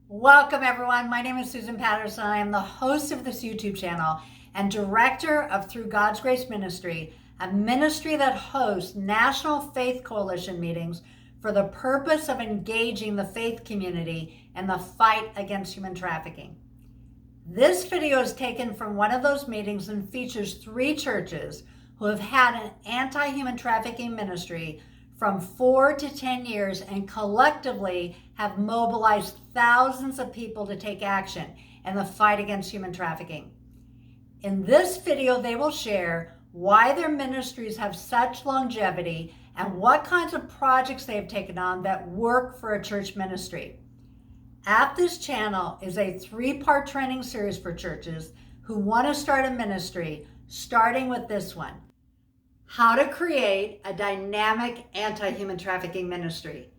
Welcome, everyone. My name is Susan Patterson. I am the host of this YouTube channel and director of Through God's Grace Ministry, a ministry that hosts National Faith Coalition meetings for the purpose of engaging the faith community in the fight against human trafficking. This video is taken from one of those meetings and features 3 churches who have had an anti-human trafficking ministry from 4 to 10 years and collectively have mobilized thousands of people to take action in the fight against human trafficking. In this video, they will share why their ministries have such longevity and what kinds of projects they have taken on that work for a church ministry. At this channel is a 3-part training series for churches who want to start a ministry, starting with this one: how to create a dynamic anti-human trafficking ministry.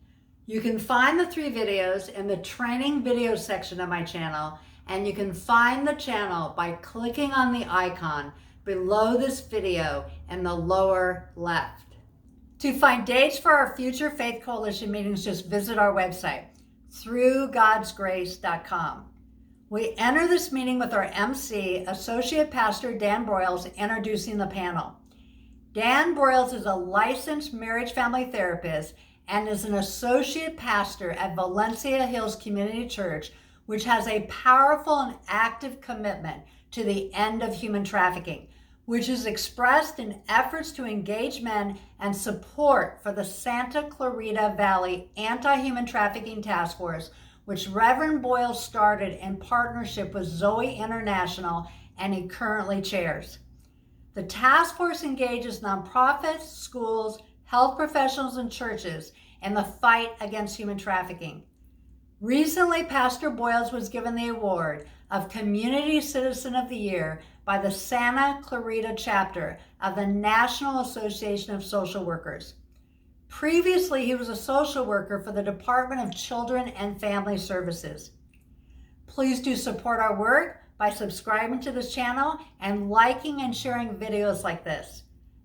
You can find the 3 videos in the training video section of my channel, and you can find the channel by clicking on the icon below this video in the lower left. To find dates for our future Faith Coalition meetings, just visit our website, throughgodsgrace.com. We enter this meeting with our MC, Associate Pastor Dan Broyles, introducing the panel. Dan Broyles is a licensed marriage family therapist and is an associate pastor at Valencia Hills Community Church, which has a powerful and active commitment to the end of human trafficking, which is expressed in efforts to engage men and support for the Santa Clarita Valley Anti-Human Trafficking Task Force, which Reverend Broyles started in partnership with Zoe International and he currently chairs. The task force engages nonprofits, schools, health professionals, and churches in the fight against human trafficking. Recently, Pastor Broyles was given the award of Community Citizen of the Year by the Santa Clarita chapter of the National Association of Social Workers. Previously, he was a social worker for the Department of Children and Family Services. Please do support our work by subscribing to this channel and liking and sharing videos like this.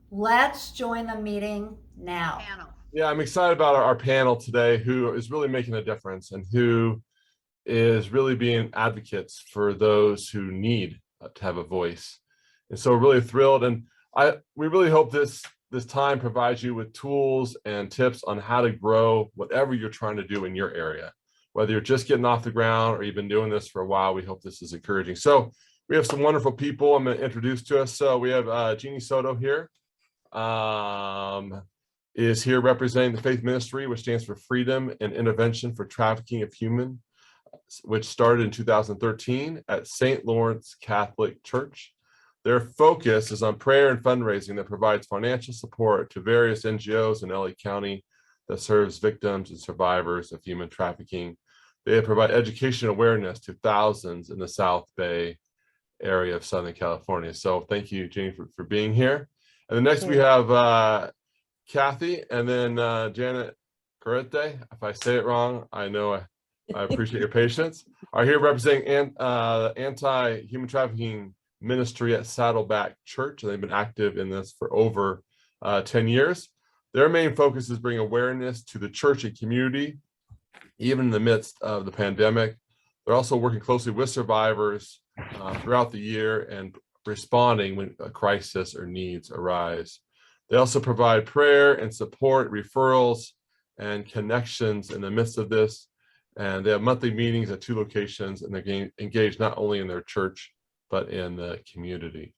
Let's join the meeting now. Yeah, I'm excited about our panel today, who is really making a difference and who is really being advocates for those who need to have a voice. And so we're really thrilled, and we really hope this time provides you with tools and tips on how to grow whatever you're trying to do in your area. Whether you're just getting off the ground or you've been doing this for a while, we hope this is encouraging. So we have some wonderful people I'm going to introduce to us. So we have Genie Soto here, is here representing the Faith Ministry, which stands for Freedom and Intervention for Trafficking of Human, which started in 2013 at St. Lawrence Catholic Church. Their focus is on prayer and fundraising that provides financial support to various NGOs in LA County that serves victims and survivors of human trafficking. They provide education awareness to thousands in the South Bay area of Southern California. So thank you, Jane, for being here. And then next we have Kathy, and then Janet Carrete. If I say it wrong, I know I appreciate your patience. Are here representing anti-human trafficking ministry at Saddleback Church. They've been active in this for over 10 years. Their main focus is bringing awareness to the church and community, even in the midst of the pandemic. They're also working closely with survivors throughout the year and responding when a crisis or needs arise. They also provide prayer and support, referrals, and connections in the midst of this. And they have monthly meetings at 2 locations, and they're engaged not only in their church, but in the community.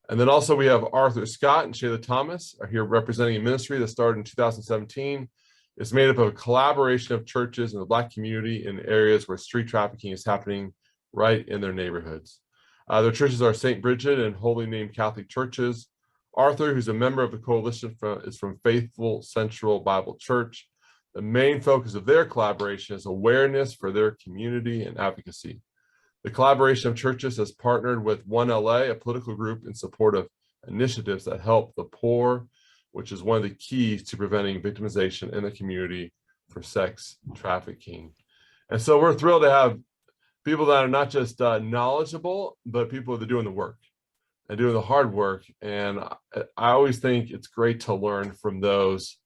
And then also we have Arthur Scott and Shayla Thomas are here representing a ministry that started in 2017. It's made up of a collaboration of churches in the Black community in areas where street trafficking is happening right in their neighborhoods. Their churches are St. Bridget and Holy Name Catholic Churches. Arthur, who's a member of the coalition, is from Faithful Central Bible Church. The main focus of their collaboration is awareness for their community and advocacy. The collaboration of churches has partnered with One LA, a political group in support of initiatives that help the poor, which is one of the keys to preventing victimization in the community for sex trafficking. And so we're thrilled to have people that are not just knowledgeable, but people that are doing the work and doing the hard work. And I always think it's great to learn from those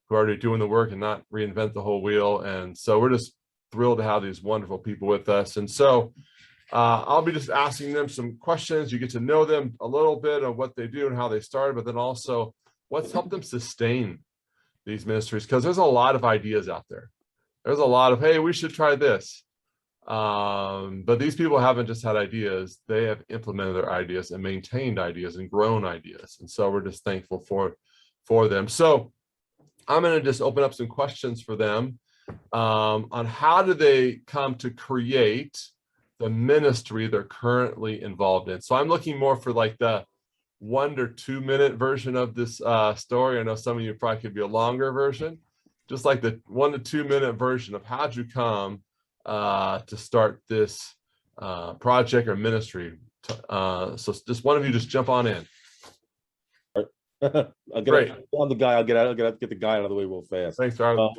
who are already doing the work and not reinvent the whole wheel. And so we're just thrilled to have these wonderful people with us. And so I'll be just asking them some questions. You get to know them a little bit of what they do and how they started, but then also what's helped them sustain these ministries, because there's a lot of ideas out there. There's a lot of, hey, we should try this. But these people haven't just had ideas, they have implemented their ideas and maintained ideas and grown ideas. And so we're just thankful for them. So I'm going to just open up some questions for them on how do they come to create the ministry they're currently involved in. So I'm looking more for like the 1 to 2 minute version of this story. I know some of you probably could be a longer version, just like the 1 to 2 minute version of how'd you come to start this project or ministry. So just one of you just jump on in. Great. I'm the guy. I'll get the guy out of the way real fast. Thanks, Charlie.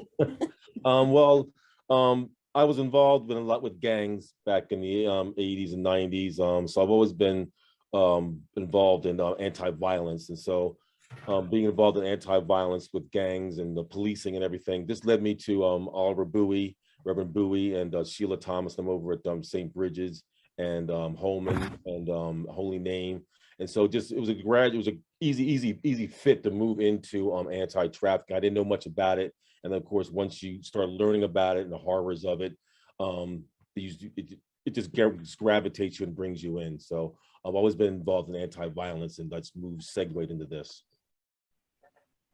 I was involved with a lot with gangs back in the 80s and 90s. So I've always been involved in anti-violence, and so being involved in anti-violence with gangs and the policing and everything, this led me to Oliver Bowie, Reverend Bowie, and Sheila Thomas. I'm over at St. Bridget's and Holman and Holy Name. And so it was a easy fit to move into anti-trafficking. I didn't know much about it. And then of course, once you start learning about it and the horrors of it, it just gravitates you and brings you in. So I've always been involved in anti-violence, and let's segued into this.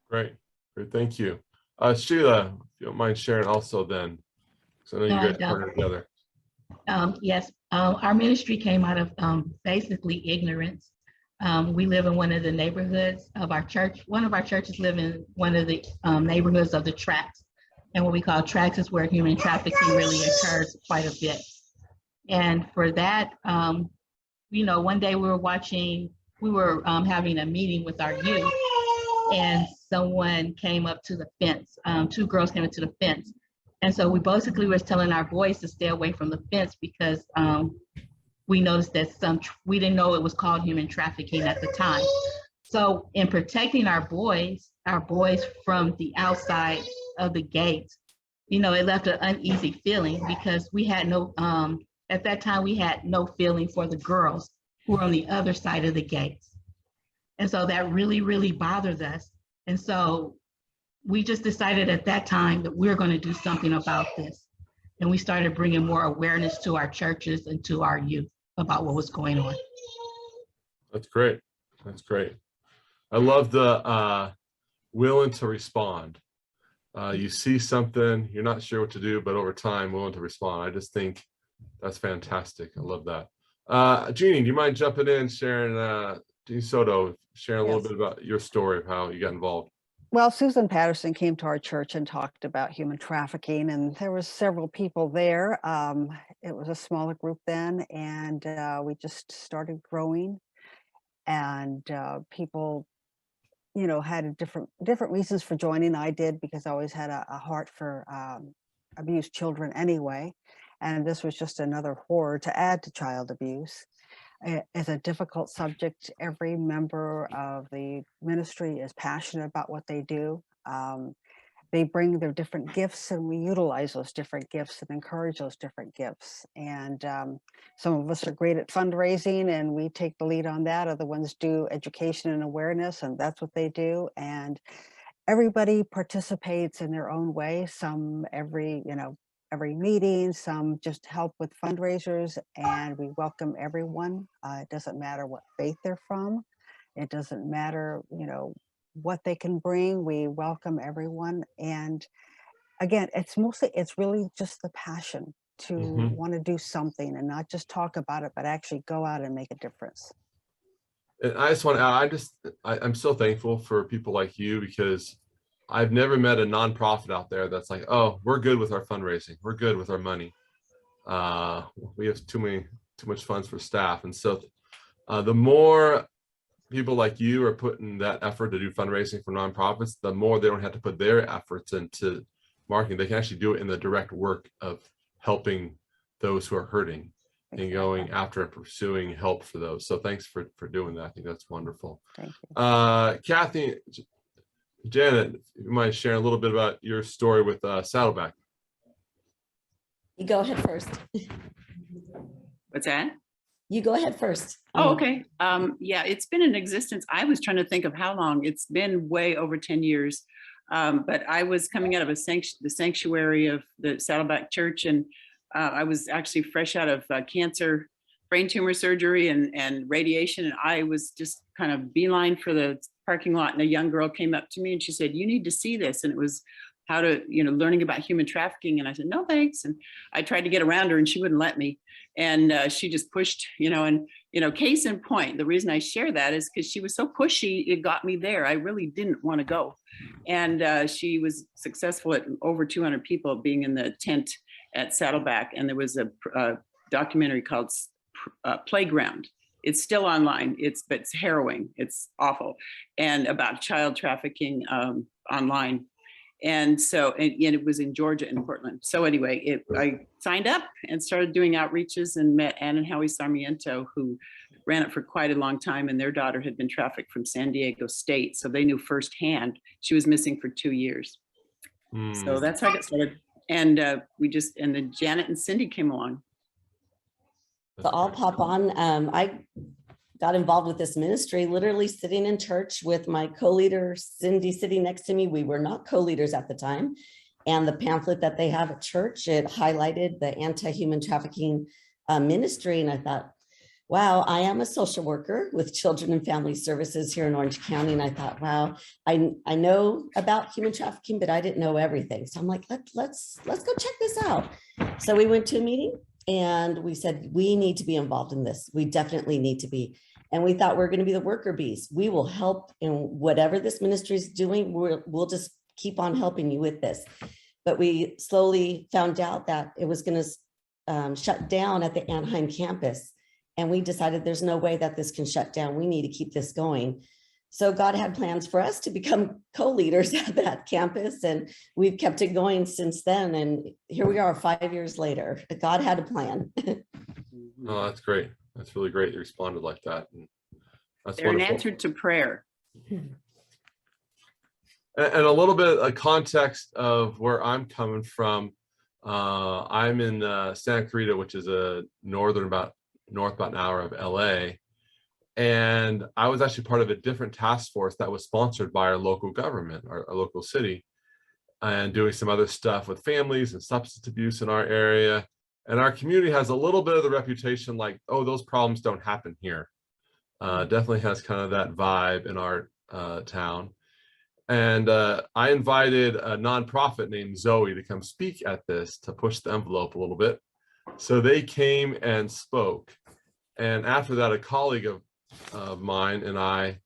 Great, thank you. Sheila, if you don't mind sharing also then, so I know you guys partnered together. Yes, our ministry came out of basically ignorance. We live in one of the neighborhoods of our church. One of our churches live in one of the neighborhoods of the tracts. And what we call tracts is where human trafficking really occurs quite a bit. And for that, one day we were having a meeting with our youth, and someone came up to the fence. 2 girls came up to the fence. And so we basically was telling our boys to stay away from the fence because we noticed that we didn't know it was called human trafficking at the time. So in protecting our boys from the outside of the gate, it left an uneasy feeling because we had at that time, we had no feeling for the girls who were on the other side of the gate. And so that really, really bothered us. And so we just decided at that time that we're going to do something about this. And we started bringing more awareness to our churches and to our youth about what was going on. That's great. I love the willing to respond. You see something, you're not sure what to do, but over time, willing to respond. I just think that's fantastic. I love that. Genie, do you mind jumping in, sharing, Genie Soto, sharing a little bit about your story of how you got involved? Well, Susan Patterson came to our church and talked about human trafficking, and there was several people there. It was a smaller group then, and we just started growing. And people, had different reasons for joining. I did because I always had a heart for abused children anyway, and this was just another horror to add to child abuse. It's a difficult subject. Every member of the ministry is passionate about what they do. They bring their different gifts, and we utilize those different gifts and encourage those different gifts. And some of us are great at fundraising, and we take the lead on that. Other ones do education and awareness, and that's what they do. And everybody participates in their own way. Some every meeting, some just help with fundraisers, and we welcome everyone. It doesn't matter what faith they're from. It doesn't matter, what they can bring. We welcome everyone. And again, it's really just the passion to want to do something and not just talk about it, but actually go out and make a difference. And I just want to, I'm so thankful for people like you, because I've never met a nonprofit out there that's like, oh, we're good with our fundraising. We're good with our money. We have too much funds for staff. And so the more people like you are putting that effort to do fundraising for nonprofits, the more they don't have to put their efforts into marketing. They can actually do it in the direct work of helping those who are hurting and going after and pursuing help for those. So thanks for doing that. I think that's wonderful. Thank you. Kathy, Janet, you might share a little bit about your story with Saddleback. You go ahead first. What's that? You go ahead first. Oh, okay. Yeah, it's been in existence. I was trying to think of how long. It's been way over 10 years. But I was coming out of the sanctuary of the Saddleback Church, and I was actually fresh out of cancer, brain tumor surgery, and radiation. And I was just kind of beeline for the parking lot, and a young girl came up to me and she said, "You need to see this." And it was how to, learning about human trafficking. And I said, "No, thanks." And I tried to get around her and she wouldn't let me. And she just pushed, case in point, the reason I share that is because she was so pushy, it got me there. I really didn't want to go. And she was successful at over 200 people being in the tent at Saddleback. And there was a documentary called Playground. It's still online. But it's harrowing. It's awful. And about child trafficking online. And so, and it was in Georgia and Portland. So anyway, I signed up and started doing outreaches and met Ann and Howie Sarmiento, who ran it for quite a long time. And their daughter had been trafficked from San Diego State. So they knew firsthand she was missing for 2 years. So that's how I got started. And and then Janet and Cindy came along. So I'll pop on. I got involved with this ministry, literally sitting in church with my co-leader, Cindy, sitting next to me. We were not co-leaders at the time. And the pamphlet that they have at church, it highlighted the anti-human trafficking ministry. And I thought, wow, I am a social worker with children and family services here in Orange County. And I thought, wow, I know about human trafficking, but I didn't know everything. So I'm like, let's go check this out. So we went to a meeting and we said, we need to be involved in this. We definitely need to be. And we thought we're going to be the worker bees. We will help in whatever this ministry is doing. We'll just keep on helping you with this. But we slowly found out that it was going to shut down at the Anaheim campus. And we decided there's no way that this can shut down. We need to keep this going. So God had plans for us to become co-leaders at that campus. And we've kept it going since then. And here we are 5 years later. God had a plan. Oh, that's great. That's really great. You responded like that. And that's They're wonderful. an answer to prayer. And a little bit of context of where I'm coming from. I'm in Santa Clarita, which is north about an hour of LA. And I was actually part of a different task force that was sponsored by our local government, our local city, and doing some other stuff with families and substance abuse in our area. And our community has a little bit of the reputation like, oh, those problems don't happen here. Definitely has kind of that vibe in our town. And I invited a nonprofit named Zoe to come speak at this to push the envelope a little bit. So they came and spoke. And after that, a colleague of mine and I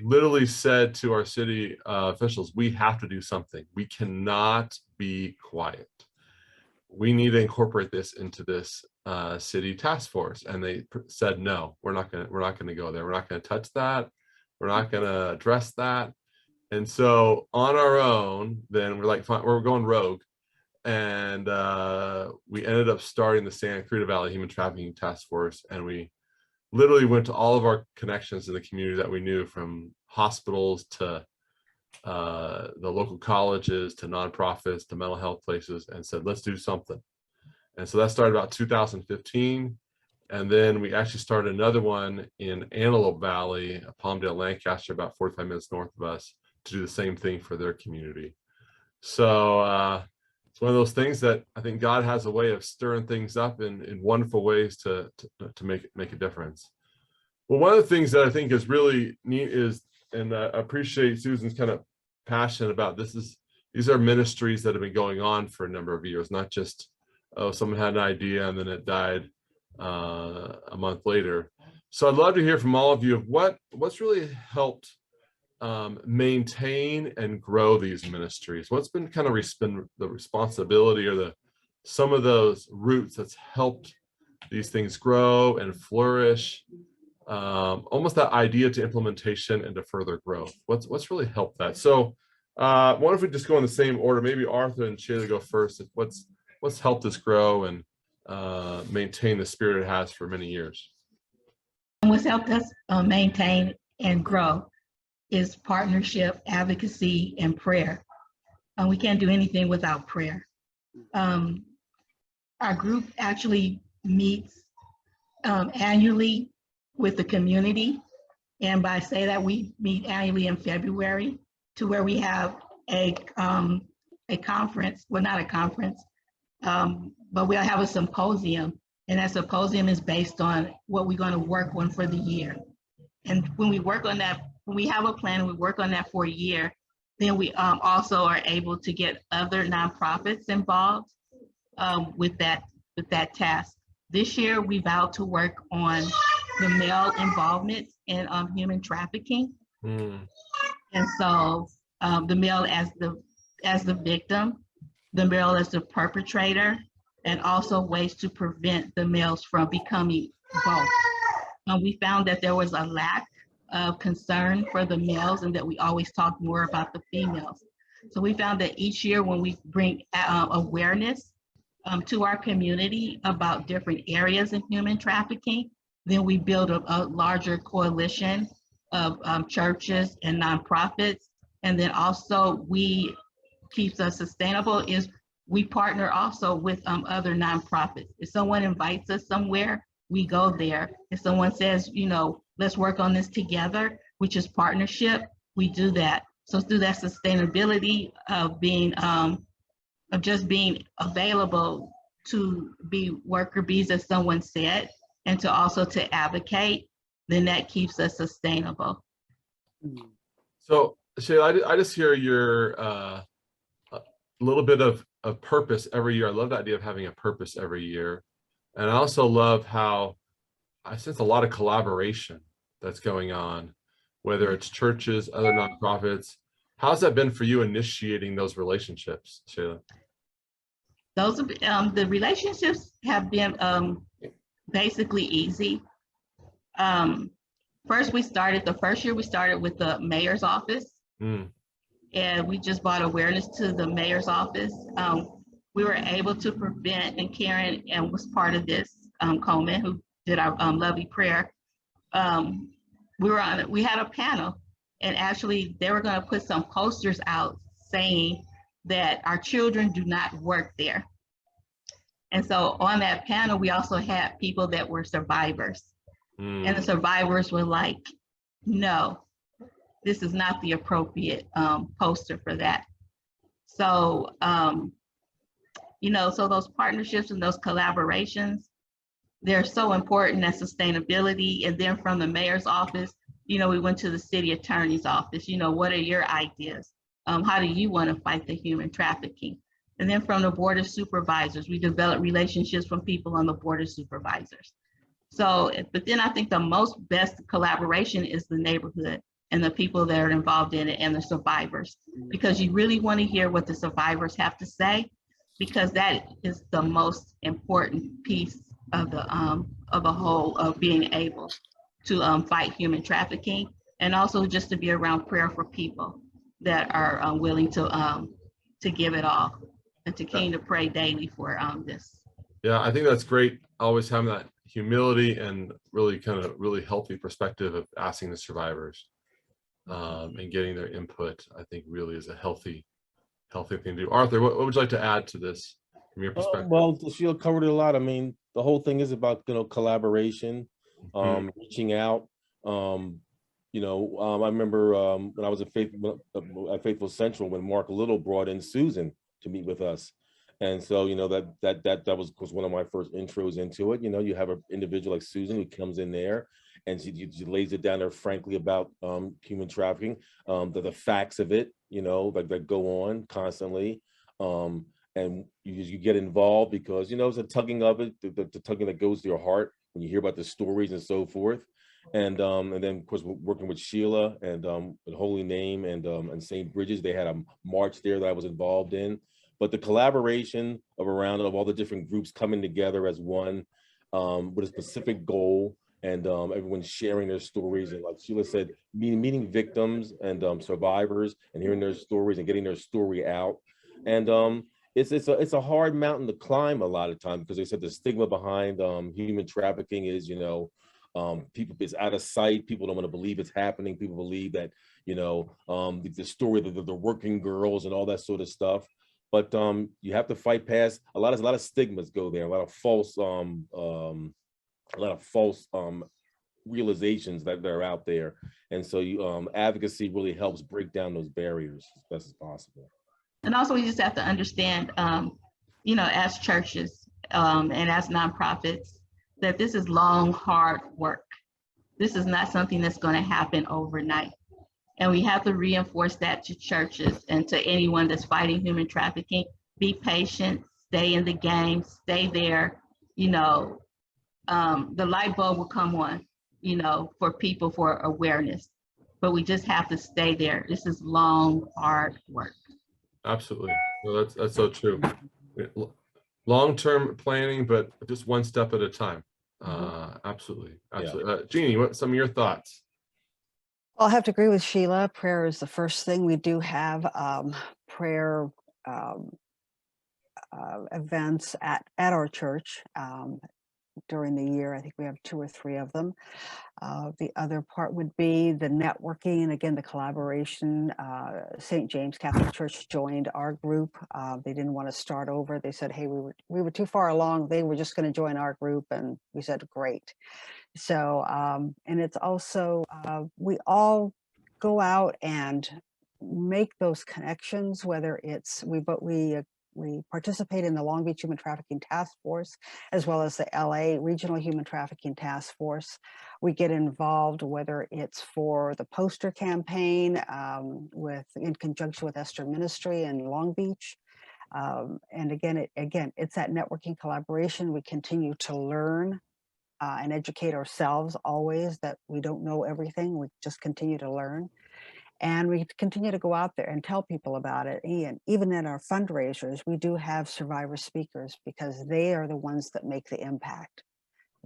literally said to our city officials, we have to do something. We cannot be quiet. We need to incorporate this into this city task force. And they said, no, we're not going to go there. We're not going to touch that. We're not going to address that. And so on our own, then we're like, fine, we're going rogue. And we ended up starting the Santa Clarita Valley Human Trafficking Task Force. And we literally went to all of our connections in the community that we knew, from hospitals to the local colleges, to nonprofits, to mental health places, and said, let's do something. And so that started about 2015. And then we actually started another one in Antelope Valley, Palmdale, Lancaster, about 45 minutes north of us, to do the same thing for their community. So it's one of those things that I think God has a way of stirring things up in wonderful ways to make a difference. Well, one of the things that I think is really neat is, and I appreciate Susan's kind of passion about this, these are ministries that have been going on for a number of years, not just, oh, someone had an idea and then it died a month later. So I'd love to hear from all of you of what's really helped maintain and grow these ministries. What's been kind of the responsibility or some of those roots that's helped these things grow and flourish, almost that idea to implementation and to further growth. What's really helped that? So what if we just go in the same order? Maybe Arthur and Shayla go first. What's helped us grow and maintain the spirit it has for many years? And what's helped us maintain and grow is partnership, advocacy, and prayer. We can't do anything without prayer. our group actually meets annually with the community. And by say that, we meet annually in February, to where we have a conference, well, not a conference, but we'll have a symposium. And that symposium is based on what we're going to work on for the year. And when we work on that, when we have a plan and we work on that for a year, then we also are able to get other nonprofits involved with that task. This year, we vowed to work on the male involvement in human trafficking. And so the male as the victim, the male as the perpetrator, and also ways to prevent the males from becoming both. We found that there was a lack of concern for the males and that we always talk more about the females. So we found that each year when we bring awareness to our community about different areas in human trafficking, then we build a larger coalition of churches and nonprofits. And then also we keeps us sustainable is we partner also with other nonprofits. If someone invites us somewhere, we go there. If someone says, you know, let's work on this together, which is partnership, we do that. So through that sustainability of being, of just being available to be worker bees, as someone said, and to also to advocate, then that keeps us sustainable. So Shayla, I just hear your a little bit of purpose every year. I love the idea of having a purpose every year. And I also love how I sense a lot of collaboration that's going on, whether it's churches, other nonprofits. How's that been for you initiating those relationships, Shayla? Those the relationships have been basically easy. The first year we started with the mayor's office. And we just brought awareness to the mayor's office. We were able to prevent, and Karen was part of this, Coleman, who did our lovely prayer. We had a panel, and actually they were going to put some posters out saying that our children do not work there. And so on that panel, we also had people that were survivors. And the survivors were like, no, this is not the appropriate poster for that. So, you know, so those partnerships and those collaborations, they're so important as sustainability. And then from the mayor's office, you know, we went to the city attorney's office. You know, what are your ideas? How do you want to fight the human trafficking? And then from the board of supervisors, we developed relationships from people on the board of supervisors. So, but then I think the best collaboration is the neighborhood and the people that are involved in it and the survivors, because you really want to hear what the survivors have to say, because that is the most important piece of the whole of being able to fight human trafficking, and also just to be around prayer for people that are willing to give it all and to continue to pray daily for this. Yeah, I think that's great. Always having that humility and really kind of really healthy perspective of asking the survivors and getting their input, I think really is a healthy thing to do. Arthur, what would you like to add to this from your perspective? Well, Sheila covered it a lot. I mean, the whole thing is about, you know, collaboration, reaching out. You know, I remember when I was at Faithful Central, when Mark Little brought in Susan to meet with us. And so, you know, that was one of my first intros into it. You know, you have an individual like Susan who comes in there and she lays it down there frankly about human trafficking, the facts of it, you know, that go on constantly. And you get involved because, you know, it's a tugging of it, the tugging that goes to your heart when you hear about the stories and so forth. And then of course, working with Sheila and Holy Name and St. Bridges, they had a march there that I was involved in. But the collaboration of all the different groups coming together as one with a specific goal, and everyone sharing their stories, and like Sheila said, meeting victims and survivors and hearing their stories and getting their story out. And it's a hard mountain to climb a lot of times, because they said the stigma behind human trafficking is, you know, people, it's out of sight. People don't want to believe it's happening. People believe that, you know, the story of the working girls and all that sort of stuff. but you have to fight past a lot of stigmas go there, a lot of false realizations that are out there. And so you advocacy really helps break down those barriers as best as possible. And also we just have to understand, as churches and as nonprofits, that this is long, hard work. This is not something that's going to happen overnight. And we have to reinforce that to churches and to anyone that's fighting human trafficking. Be patient, stay in the game, stay there. The light bulb will come on, for people, for awareness. But we just have to stay there. This is long, hard work. Absolutely. Well, that's so true. Long-term planning, but just one step at a time. Absolutely. Yeah. Jeannie, what some of your thoughts? I'll have to agree with Sheila. Prayer is the first thing. We do have prayer events at our church during the year. I think we have 2 or 3 of them. The other part would be the networking, again, the collaboration. St. James Catholic Church joined our group. They didn't want to start over. They said, hey, we were too far along. They were just going to join our group. And we said, great. So, and it's also, we all go out and make those connections, whether it's, we participate in the Long Beach Human Trafficking Task Force, as well as the LA Regional Human Trafficking Task Force. We get involved, whether it's for the poster campaign in conjunction with Esther Ministry in Long Beach. And again, it's that networking collaboration. We continue to learn and educate ourselves always, that we don't know everything. We just continue to learn. And we continue to go out there and tell people about it. And even in our fundraisers, we do have survivor speakers, because they are the ones that make the impact.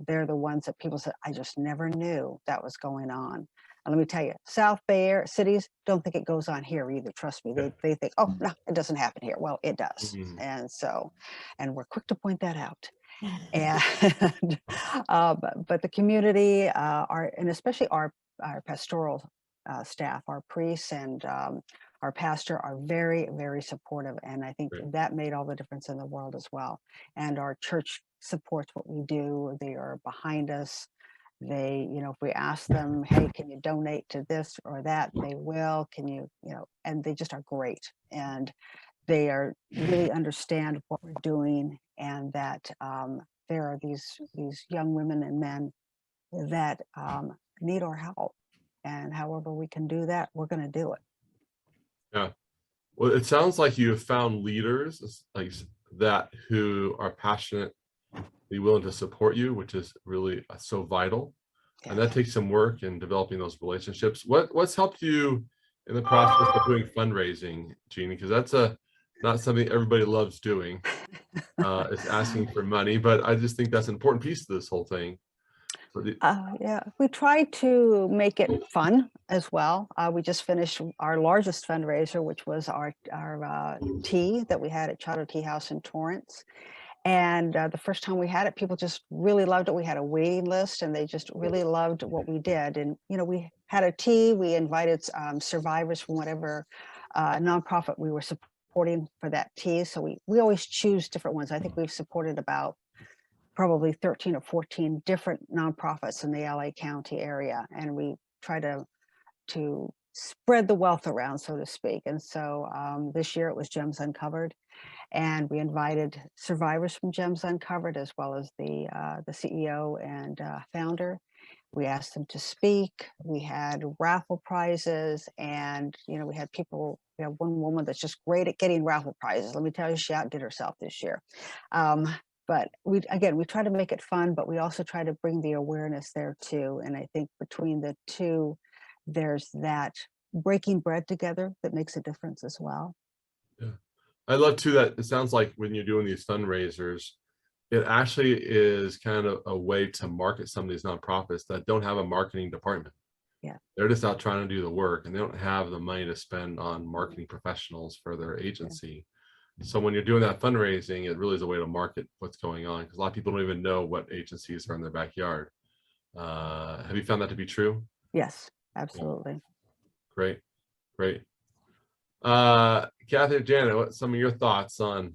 They're the ones that people say, I just never knew that was going on. And let me tell you, South Bay Area cities don't think it goes on here either. Trust me, they think, oh, no, it doesn't happen here. Well, it does. And we're quick to point that out. And but the community and especially our pastoral staff, our priests and our pastor are very, very supportive. And I think that made all the difference in the world as well. And our church supports what we do. They are behind us. They, if we ask them, hey, can you donate to this or that? They will. Can you, and they just are great. And they really understand what we're doing, and that there are these young women and men that need our help. And however we can do that, we're going to do it. Yeah. Well, it sounds like you have found leaders like that who are passionate, be willing to support you, which is really so vital. Yeah. And that takes some work in developing those relationships. What's helped you in the process of doing fundraising, Jeannie? Because that's not something everybody loves doing. It's asking for money, but I just think that's an important piece of this whole thing. Yeah, we try to make it fun as well. We just finished our largest fundraiser, which was our tea that we had at Chateau Tea House in Torrance. And the first time we had it, people just really loved it. We had a waiting list, and they just really loved what we did. And, we had a tea. We invited survivors from whatever nonprofit we were supporting for that tea. So we always choose different ones. I think we've supported about probably 13 or 14 different nonprofits in the LA County area. And we try to spread the wealth around, so to speak. And so this year it was Gems Uncovered. And we invited survivors from Gems Uncovered, as well as the CEO and founder. We asked them to speak. We had raffle prizes, and we had people. We have one woman that's just great at getting raffle prizes. Let me tell you, she outdid herself this year. But we try to make it fun, but we also try to bring the awareness there too. And I think between the two, there's that breaking bread together that makes a difference as well. Yeah, I love too that it sounds like when you're doing these fundraisers, it actually is kind of a way to market some of these nonprofits that don't have a marketing department. Yeah, they're just out trying to do the work, and they don't have the money to spend on marketing professionals for their agency. Yeah. So when you're doing that fundraising, it really is a way to market what's going on, because a lot of people don't even know what agencies are in their backyard. Have you found that to be true? Yes, absolutely. Yeah. Great. Kathy or Janet, what some of your thoughts on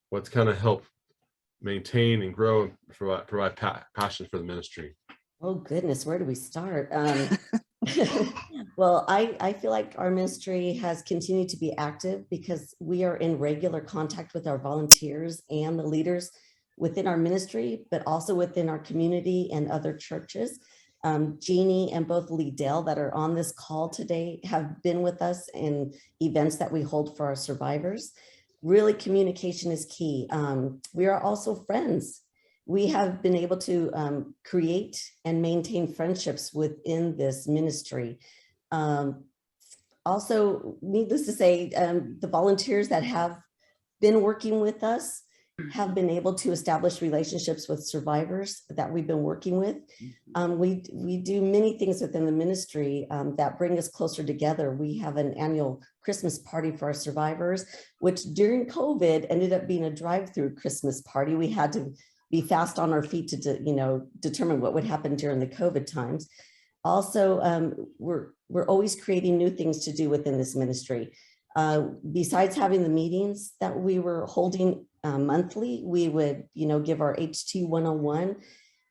what's kind of helped maintain and grow and provide passion for the ministry? Oh goodness, where do we start? Well, I feel like our ministry has continued to be active because we are in regular contact with our volunteers and the leaders within our ministry, but also within our community and other churches. Genie and both Lee Dale that are on this call today have been with us in events that we hold for our survivors. Really, communication is key. We are also friends. We have been able to create and maintain friendships within this ministry. Also, needless to say, the volunteers that have been working with us have been able to establish relationships with survivors that we've been working with. We do many things within the ministry that bring us closer together. We have an annual Christmas party for our survivors, which during COVID ended up being a drive-through Christmas party. We had to be fast on our feet to determine what would happen during the COVID times. Also, we're always creating new things to do within this ministry. Besides having the meetings that we were holding monthly, we would, give our HT 101,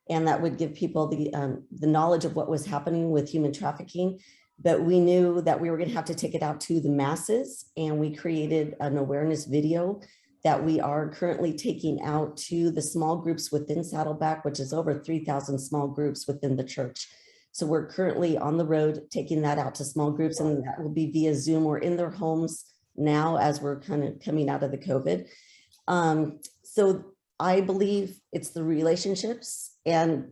and that would give people the knowledge of what was happening with human trafficking. But we knew that we were going to have to take it out to the masses, and we created an awareness video that we are currently taking out to the small groups within Saddleback, which is over 3,000 small groups within the church. So we're currently on the road taking that out to small groups, and that will be via Zoom or in their homes now as we're kind of coming out of the COVID. So I believe it's the relationships, and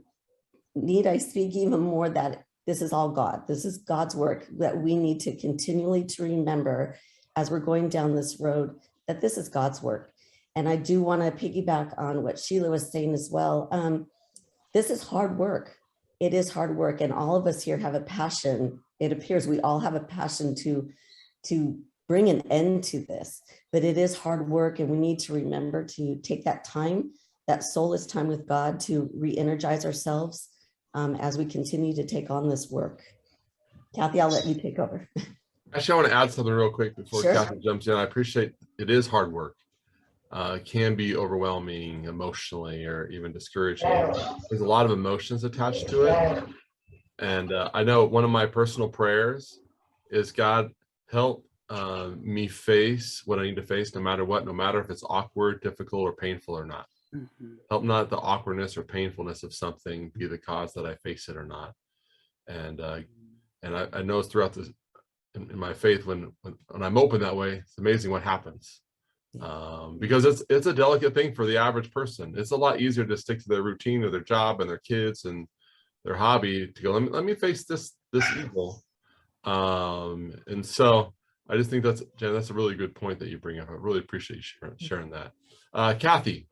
need I speak even more that this is all God. This is God's work that we need to continually to remember as we're going down this road, that this is God's work. And I do want to piggyback on what Sheila was saying as well. This is hard work. It is hard work, and all of us here have a passion. It appears we all have a passion to bring an end to this, but it is hard work, and we need to remember to take that time, that soulless time with God, to re-energize ourselves as we continue to take on this work. Kathy, I'll let you take over. Actually, I want to add something real quick before Sure. Kathy jumps in. I appreciate it is hard work. It can be overwhelming emotionally or even discouraging. There's a lot of emotions attached to it. And I know one of my personal prayers is, God, help me face what I need to face, no matter what, no matter if it's awkward, difficult, or painful or not. Help not the awkwardness or painfulness of something be the cause that I face it or not. And I know throughout this, in my faith, when I'm open that way, it's amazing what happens. Because it's a delicate thing for the average person. It's a lot easier to stick to their routine or their job and their kids and their hobby to go, let me face this evil. And so I just think that's a really good point that you bring up. I really appreciate you sharing that. Kathy,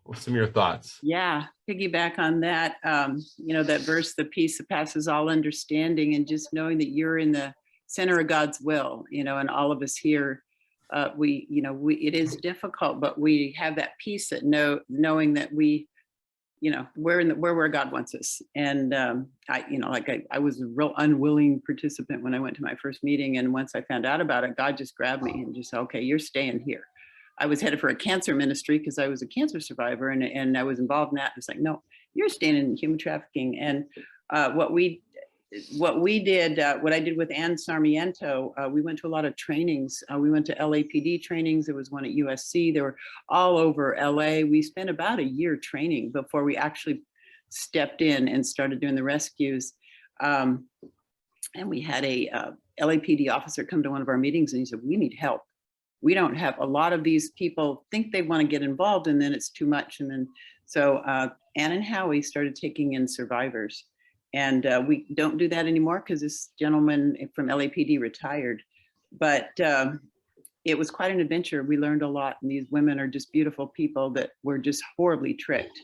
what's some of your thoughts? Yeah, piggyback on that. That verse, the peace that passes all understanding, and just knowing that you're in the center of God's will, and all of us here, it is difficult, but we have that peace that knowing that we're where God wants us. And I was a real unwilling participant when I went to my first meeting. And once I found out about it, God just grabbed me and just said, okay, you're staying here. I was headed for a cancer ministry because I was a cancer survivor, and I was involved in that. It's like, no, you're staying in human trafficking. And what I did with Ann Sarmiento, we went to a lot of trainings. We went to LAPD trainings. There was one at USC. They were all over LA. We spent about a year training before we actually stepped in and started doing the rescues. And we had a LAPD officer come to one of our meetings, and he said, we need help. We don't have, a lot of these people think they want to get involved, and then it's too much. And then, so Ann and Howie started taking in survivors. And we don't do that anymore because this gentleman from LAPD retired. But it was quite an adventure. We learned a lot. And these women are just beautiful people that were just horribly tricked.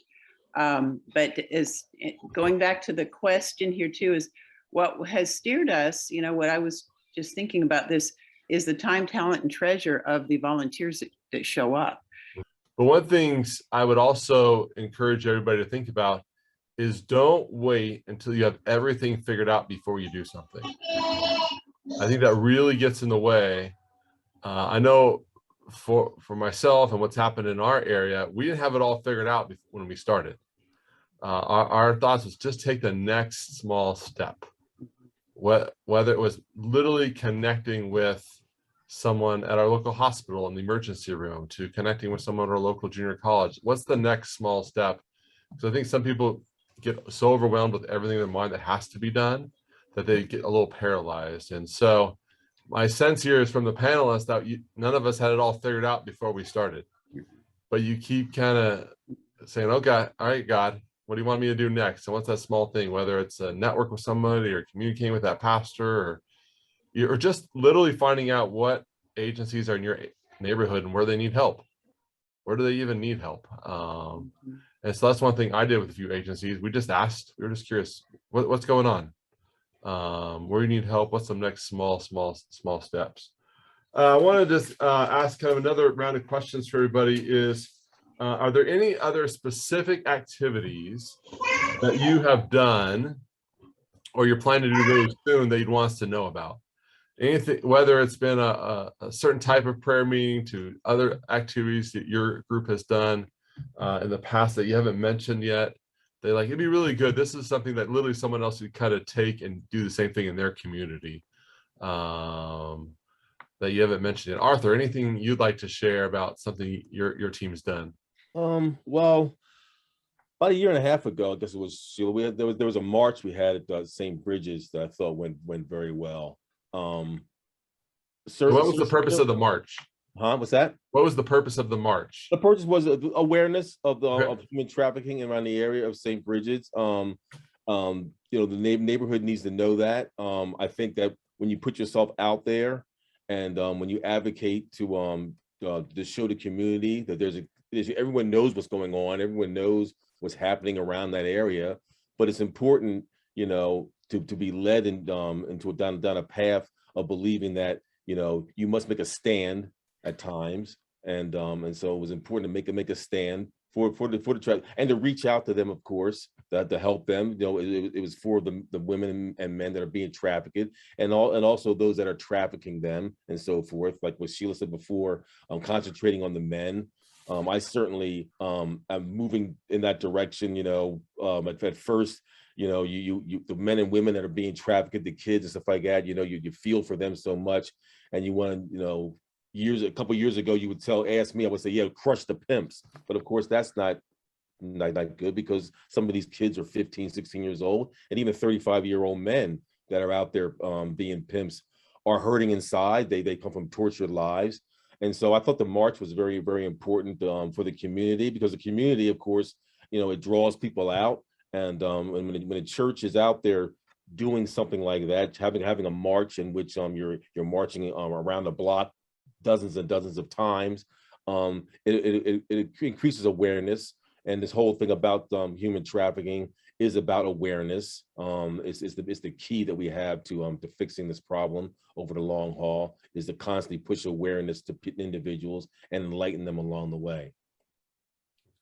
But going back to the question here too, is what has steered us, what I was just thinking about this is the time, talent, and treasure of the volunteers that show up. But one thing I would also encourage everybody to think about is don't wait until you have everything figured out before you do something. I think that really gets in the way I know for myself and what's happened in our area, we didn't have it all figured out when we started. Our thoughts was just take the next small step. Whether it was literally connecting with someone at our local hospital in the emergency room, to connecting with someone at our local junior college. What's the next small step? Because I think some people get so overwhelmed with everything in their mind that has to be done that they get a little paralyzed. And so my sense here is from the panelists that none of us had it all figured out before we started, but you keep kind of saying, oh God, all right, God, what do you want me to do next? And what's that small thing, whether it's a network with somebody or communicating with that pastor, or just literally finding out what agencies are in your neighborhood and where they need help. Where do they even need help? And so that's one thing I did with a few agencies. We just asked, we were just curious, what's going on? Where you need help? What's some next small steps? I want to just ask kind of another round of questions for everybody is, are there any other specific activities that you have done or you're planning to do really soon that you'd want us to know about? Anything, whether it's been a certain type of prayer meeting to other activities that your group has done in the past that you haven't mentioned yet, they're like, it'd be really good. This is something that literally someone else would kind of take and do the same thing in their community that you haven't mentioned yet. Arthur, anything you'd like to share about something your team's done? Well, about a year and a half ago, I guess it was, there was a march we had at St. Bridget's that I thought went very well. What was the purpose of the march? What's that? What was the purpose of the march? The purpose was awareness of the of human trafficking around the area of St. Bridget's. The neighborhood needs to know that. I think that when you put yourself out there and when you advocate to show the community that everyone knows what's going on, everyone knows what's happening around that area, but it's important, to be led down a path of believing that you must make a stand at times, and so it was important to make a stand for the tribe and to reach out to them, of course, to help them. It was for the women and men that are being trafficked, and also those that are trafficking them and so forth. Like what Sheila said before, concentrating on the men. I certainly am moving in that direction. At first, the men and women that are being trafficked, the kids and stuff like that, you feel for them so much, and you want to, a couple of years ago, you would ask me, I would say, yeah, crush the pimps. But of course, that's not good, because some of these kids are 15, 16 years old, and even 35-year-old men that are out there being pimps are hurting inside. They come from tortured lives. And so I thought the march was very, very important for the community, because the community, of course, it draws people out. And when a church is out there doing something like that, having a march in which you're marching around the block dozens and dozens of times, it increases awareness. And this whole thing about human trafficking is about awareness. It's the key that we have to fixing this problem over the long haul, is to constantly push awareness to individuals and enlighten them along the way.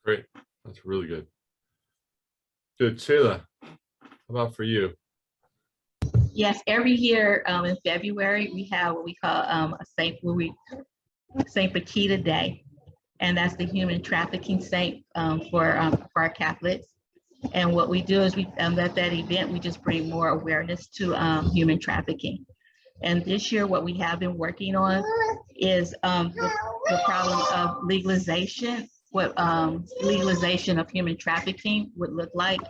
Great, that's really good. Good. Sheila, how about for you? Yes, every year in February, we have what we call a Saint Paquita Day, and that's the human trafficking saint for our Catholics. And what we do is at that event, we just bring more awareness to human trafficking. And this year, what we have been working on is the problem of legalization, what legalization of human trafficking would look like.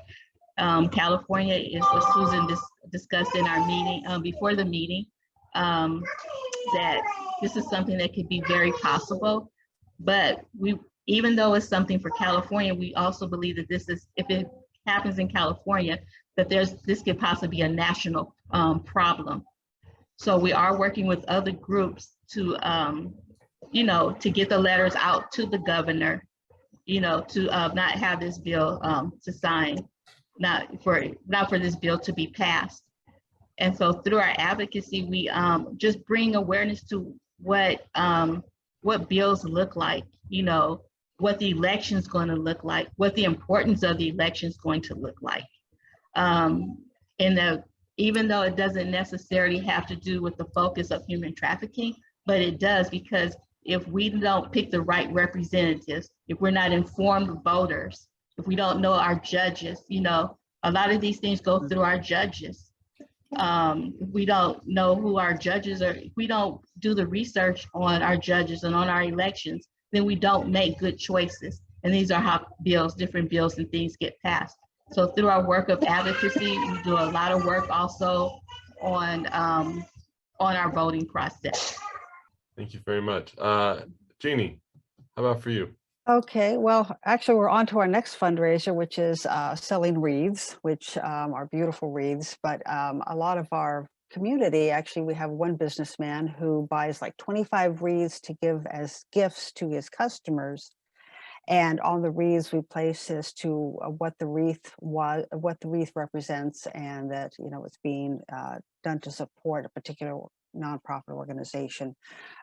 California is what Susan discussed in our meeting, before the meeting, that this is something that could be very possible. But even though it's something for California, we also believe that this is, if it happens in California, that this could possibly be a national problem. So we are working with other groups to, to get the letters out to the governor, to not have this bill to sign, not for this bill to be passed. And so through our advocacy, we just bring awareness to what bills look like, what the election's going to look like, what the importance of the election's going to look like. Even though it doesn't necessarily have to do with the focus of human trafficking, but it does, because if we don't pick the right representatives, if we're not informed voters, if we don't know our judges, a lot of these things go through our judges. If we don't know who our judges are, if we don't do the research on our judges and on our elections, then we don't make good choices. And these are how different bills and things get passed. So through our work of advocacy, we do a lot of work also on our voting process. Thank you very much. Genie, how about for you? Okay, well, actually, we're on to our next fundraiser, which is selling wreaths, which are beautiful wreaths. But a lot of our community, actually, we have one businessman who buys like 25 wreaths to give as gifts to his customers. And on the wreaths, we place as to what the wreath represents, and that it's being done to support a particular nonprofit organization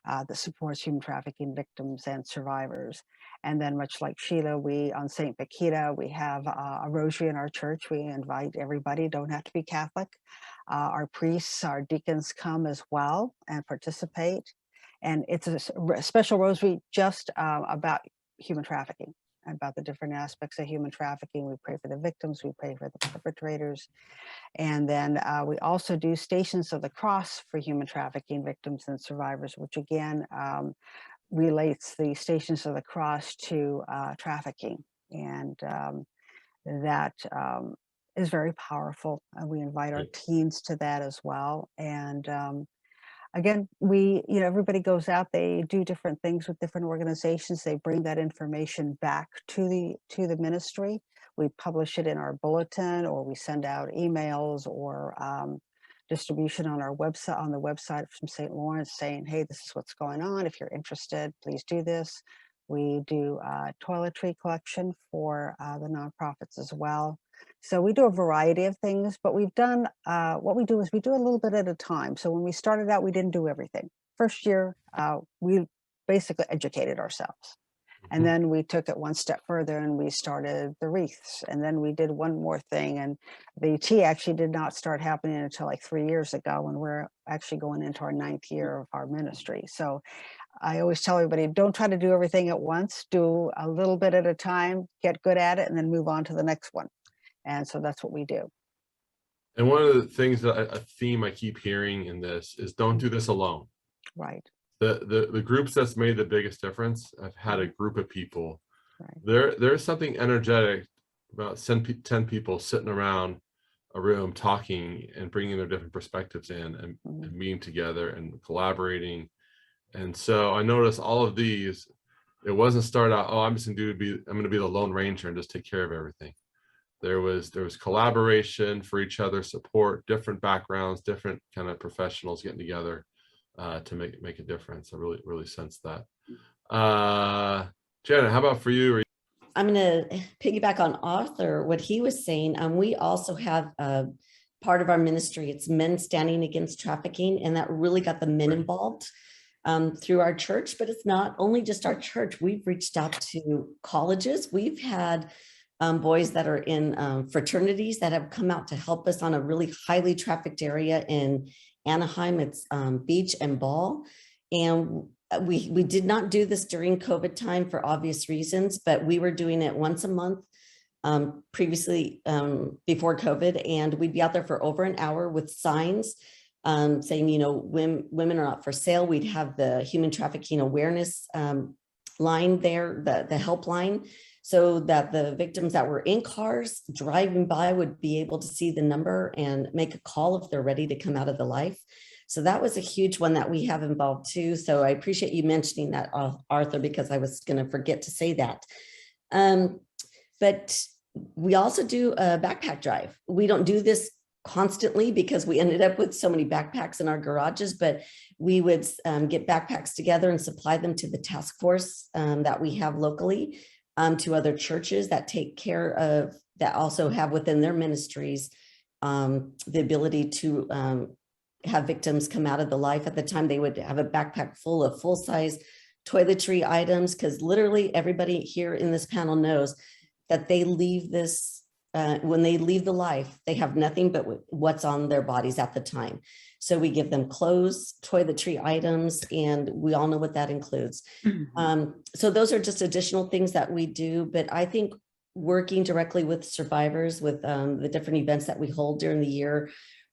that supports human trafficking victims and survivors. And then, much like Sheila, on St. Paquita, we have a rosary in our church. We invite everybody, don't have to be Catholic. Our priests, our deacons come as well and participate. And it's a special rosary just about human trafficking, about the different aspects of human trafficking. We pray for the victims, we pray for the perpetrators. And then we also do Stations of the Cross for human trafficking victims and survivors, which again relates the Stations of the Cross to trafficking. And that is very powerful. We invite our teens to that as well. And again, everybody goes out, they do different things with different organizations. They bring that information back to the ministry. We publish it in our bulletin, or we send out emails or distribution on our website, on the website from St. Lawrence, saying, hey, this is what's going on. If you're interested, please do this. We do toiletry collection for the nonprofits as well. So we do a variety of things, but we've done, what we do is we do a little bit at a time. So when we started out, we didn't do everything. First year, we basically educated ourselves. And then we took it one step further and we started the wreaths. And then we did one more thing. And the tea actually did not start happening until like 3 years ago, when we're actually going into our 9th year of our ministry. So I always tell everybody, don't try to do everything at once. Do a little bit at a time, get good at it, and then move on to the next one. And so that's what we do. And one of the things that a theme I keep hearing in this is don't do this alone. Right. The groups that's made the biggest difference, I've had a group of people. Right. There's something energetic about 10 people sitting around a room talking and bringing their different perspectives in and meeting together and collaborating. And so I noticed all of these, it wasn't start out, I'm going to be the Lone Ranger and just take care of everything. There was collaboration for each other, support, different backgrounds, different kind of professionals getting together to make a difference. I really sense that. Janet, how about for you? I'm going to piggyback on Arthur, what he was saying. We also have part of our ministry, it's Men Standing Against Trafficking, and that really got the men involved through our church. But it's not only just our church. We've reached out to colleges. We've had boys that are in fraternities that have come out to help us on a really highly trafficked area in Anaheim. It's Beach and Ball. And we did not do this during COVID time for obvious reasons, but we were doing it once a month previously before COVID. And we'd be out there for over an hour with signs saying, women are not for sale. We'd have the human trafficking awareness line there, the helpline, so that the victims that were in cars driving by would be able to see the number and make a call if they're ready to come out of the life. So that was a huge one that we have involved too. So I appreciate you mentioning that, Arthur, because I was going to forget to say that. But we also do a backpack drive. We don't do this constantly because we ended up with so many backpacks in our garages, but we would get backpacks together and supply them to the task force that we have locally, to other churches that take care of, that also have within their ministries the ability to have victims come out of the life. At the time, they would have a backpack full of full-size toiletry items, because literally everybody here in this panel knows that they leave this when they leave the life, they have nothing but what's on their bodies at the time. So we give them clothes, toiletry items, and we all know what that includes. So those are just additional things that we do. But I think working directly with survivors, with the different events that we hold during the year,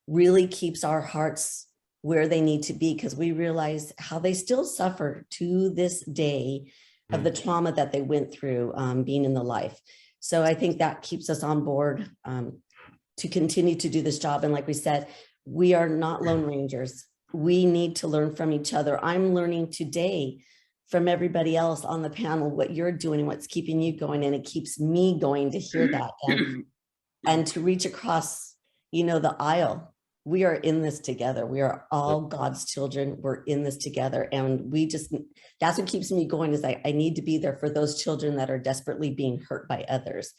really keeps our hearts where they need to be, because we realize how they still suffer to this day of the trauma that they went through being in the life. So I think that keeps us on board to continue to do this job. And like we said, we are not lone rangers. We need to learn from each other. I'm learning today from everybody else on the panel what you're doing and what's keeping you going. And it keeps me going to hear that and to reach across, the aisle. We are in this together. We are all God's children. We're in this together. And that's what keeps me going, is I need to be there for those children that are desperately being hurt by others.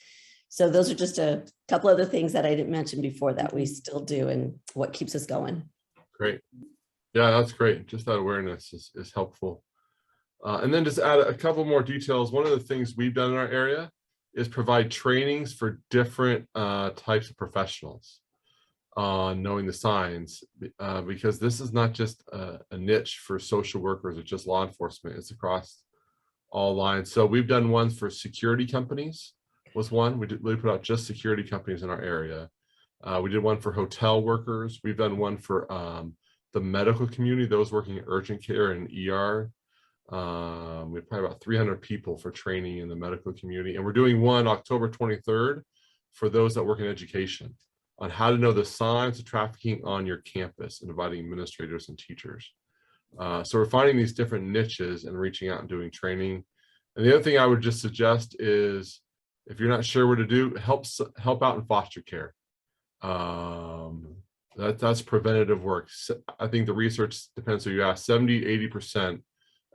So those are just a couple other things that I didn't mention before that we still do and what keeps us going. Great. Yeah, that's great. Just that awareness is helpful. And then just add a couple more details. One of the things we've done in our area is provide trainings for different types of professionals on knowing the signs, because this is not just a niche for social workers or just law enforcement. It's across all lines. So we've done ones for security companies was one. We put out just security companies in our area. We did one for hotel workers. We've done one for the medical community, those working in urgent care and ER. We have probably about 300 people for training in the medical community. And we're doing one October 23rd for those that work in education on how to know the signs of trafficking on your campus, and inviting administrators and teachers. So we're finding these different niches and reaching out and doing training. And the other thing I would just suggest is, if you're not sure what to do, help out in foster care. That's preventative work. I think the research depends who you ask. 70–80%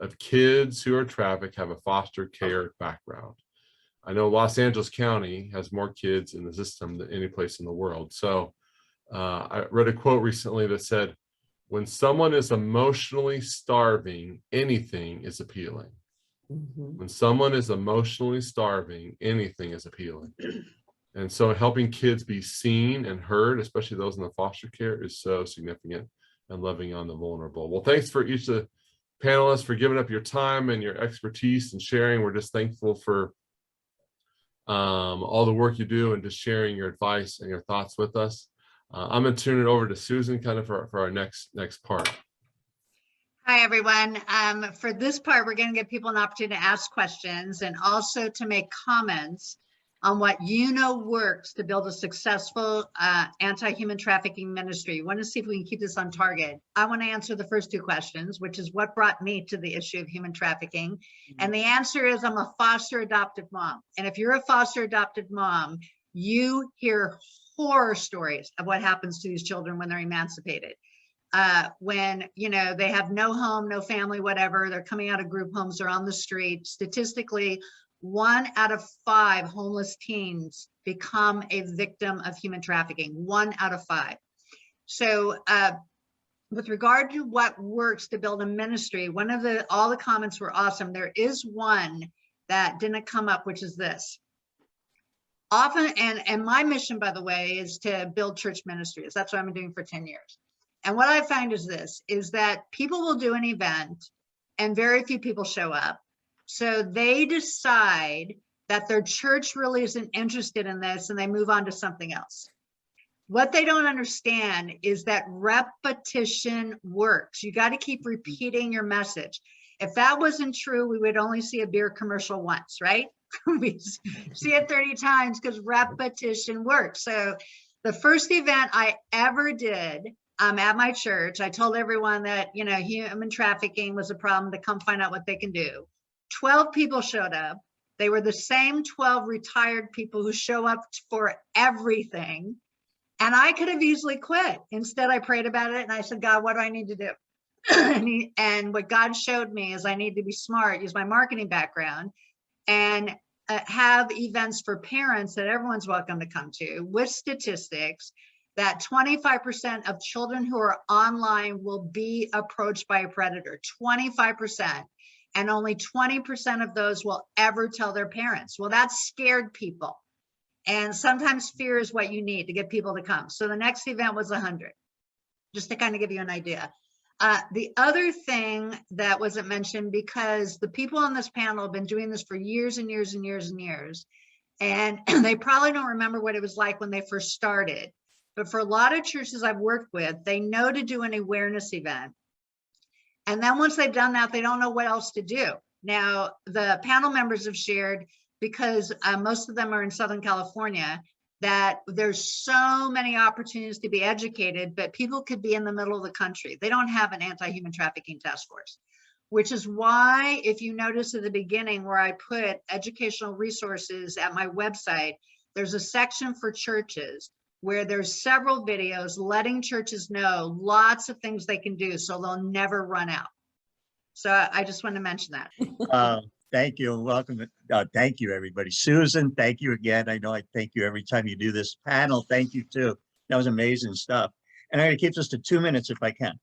of kids who are trafficked have a foster care background. I know Los Angeles County has more kids in the system than any place in the world. So I read a quote recently that said, when someone is emotionally starving, anything is appealing. When someone is emotionally starving, anything is appealing. And so helping kids be seen and heard, especially those in the foster care, is so significant, and loving on the vulnerable. Well, thanks for each of the panelists for giving up your time and your expertise and sharing. We're just thankful for all the work you do and just sharing your advice and your thoughts with us. I'm going to turn it over to Susan kind of for our next part. Hi, everyone. For this part, we're going to give people an opportunity to ask questions and also to make comments on what works to build a successful anti-human trafficking ministry. We want to see if we can keep this on target. I want to answer the first two questions, which is what brought me to the issue of human trafficking. And the answer is, I'm a foster adoptive mom. And if you're a foster adopted mom, you hear horror stories of what happens to these children when they're emancipated. When, they have no home, no family, whatever, they're coming out of group homes or on the street. Statistically, 1 out of 5 homeless teens become a victim of human trafficking. 1 out of 5. So with regard to what works to build a ministry, all the comments were awesome. There is one that didn't come up, which is this. Often, and my mission, by the way, is to build church ministries. That's what I've been doing for 10 years. And what I find is that people will do an event and very few people show up. So they decide that their church really isn't interested in this and they move on to something else. What they don't understand is that repetition works. You got to keep repeating your message. If that wasn't true, we would only see a beer commercial once, right? We see it 30 times because repetition works. So the first event I ever did at my church, I told everyone that, human trafficking was a problem, to come find out what they can do. 12 people showed up. They were the same 12 retired people who show up for everything. And I could have easily quit. Instead, I prayed about it and I said, God, what do I need to do? and what God showed me is I need to be smart, use my marketing background, and have events for parents that everyone's welcome to come to, with statistics that 25% of children who are online will be approached by a predator. 25%. And only 20% of those will ever tell their parents. Well, that scared people. And sometimes fear is what you need to get people to come. So the next event was 100, just to kind of give you an idea. The other thing that wasn't mentioned, because the people on this panel have been doing this for years and years and years and years, and they probably don't remember what it was like when they first started. But for a lot of churches I've worked with, they know to do an awareness event. And then once they've done that, they don't know what else to do. Now, the panel members have shared, because most of them are in Southern California, that there's so many opportunities to be educated, but people could be in the middle of the country. They don't have an anti-human trafficking task force, which is why, if you notice at the beginning where I put educational resources at my website, there's a section for churches where there's several videos letting churches know lots of things they can do so they'll never run out. So I just want to mention that. Thank you and welcome. Thank you, everybody. Susan, thank you again. I know I thank you every time you do this. Panel, thank you too. That was amazing stuff. And I'm going to keep this to 2 minutes if I can.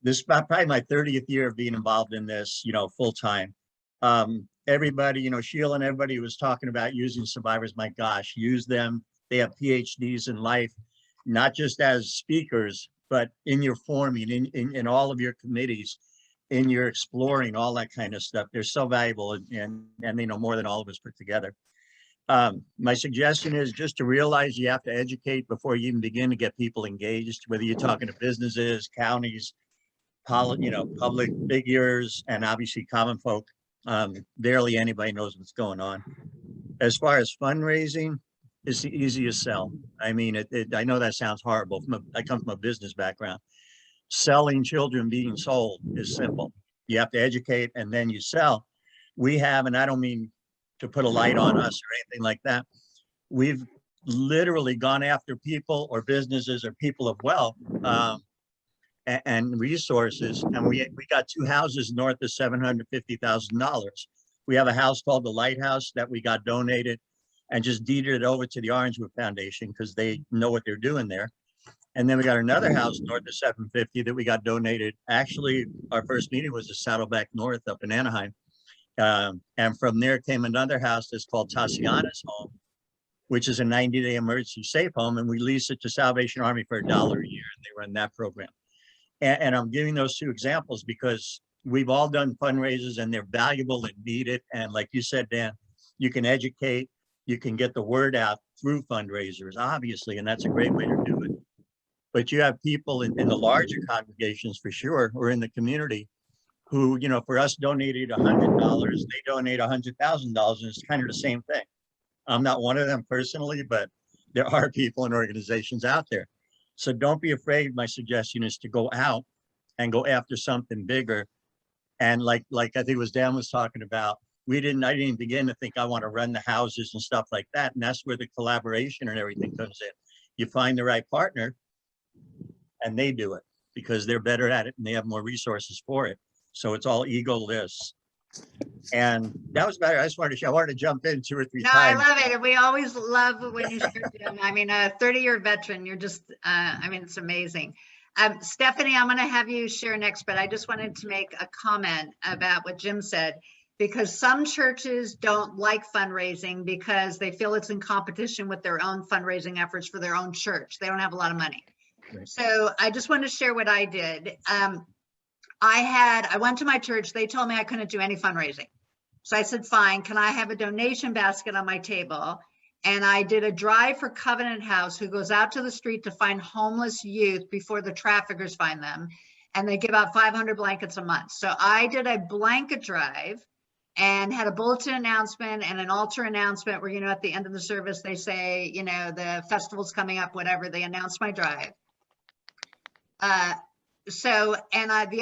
This is probably my 30th year of being involved in this, full time. Everybody, Sheila and everybody was talking about using survivors. My gosh, use them. They have PhDs in life, not just as speakers, but in your forming, in all of your committees, in your exploring, all that kind of stuff. They're so valuable, and they know more than all of us put together. My suggestion is just to realize you have to educate before you even begin to get people engaged, whether you're talking to businesses, counties, public figures, and obviously common folk. Barely anybody knows what's going on. As far as fundraising, it's the easiest sell. I mean, I know that sounds horrible. I come from a business background. Selling children being sold is simple. You have to educate and then you sell. We have, and I don't mean to put a light on us or anything like that. We've literally gone after people or businesses or people of wealth and resources. And we got 2 houses north of $750,000. We have a house called the Lighthouse that we got donated and just deeded it over to the Orangewood Foundation because they know what they're doing there. And then we got another house north of 750 that we got donated. Actually, our first meeting was at Saddleback North up in Anaheim. And from there came another house that's called Tatiana's Home, which is a 90-day emergency safe home. And we lease it to Salvation Army for $1 a year. And they run that program. And I'm giving those 2 examples because we've all done fundraisers and they're valuable and needed. And like you said, Dan, you can educate, you can get the word out through fundraisers, obviously, and that's a great way to do it. But you have people in the larger congregations for sure, or in the community who, for us donated $100, they donate $100,000, and it's kind of the same thing. I'm not one of them personally, but there are people and organizations out there. So don't be afraid. My suggestion is to go out and go after something bigger. And like I think it was Dan was talking about, I didn't begin to think I want to run the houses and stuff like that. And that's where the collaboration and everything comes in. You find the right partner and they do it because they're better at it and they have more resources for it. So it's all egoless. And that was better. I wanted to jump in 2 or 3 times. I love it. And we always love when you share them. I mean, a 30-year veteran, you're just, it's amazing. Stephanie, I'm going to have you share next, but I just wanted to make a comment about what Jim said, because some churches don't like fundraising because they feel it's in competition with their own fundraising efforts for their own church. They don't have a lot of money. Right. So I just want to share what I did. I went to my church. They told me I couldn't do any fundraising. So I said, fine, can I have a donation basket on my table? And I did a drive for Covenant House, who goes out to the street to find homeless youth before the traffickers find them. And they give out 500 blankets a month. So I did a blanket drive and had a bulletin announcement and an altar announcement where, at the end of the service, they say, the festival's coming up, whatever. They announce my drive. The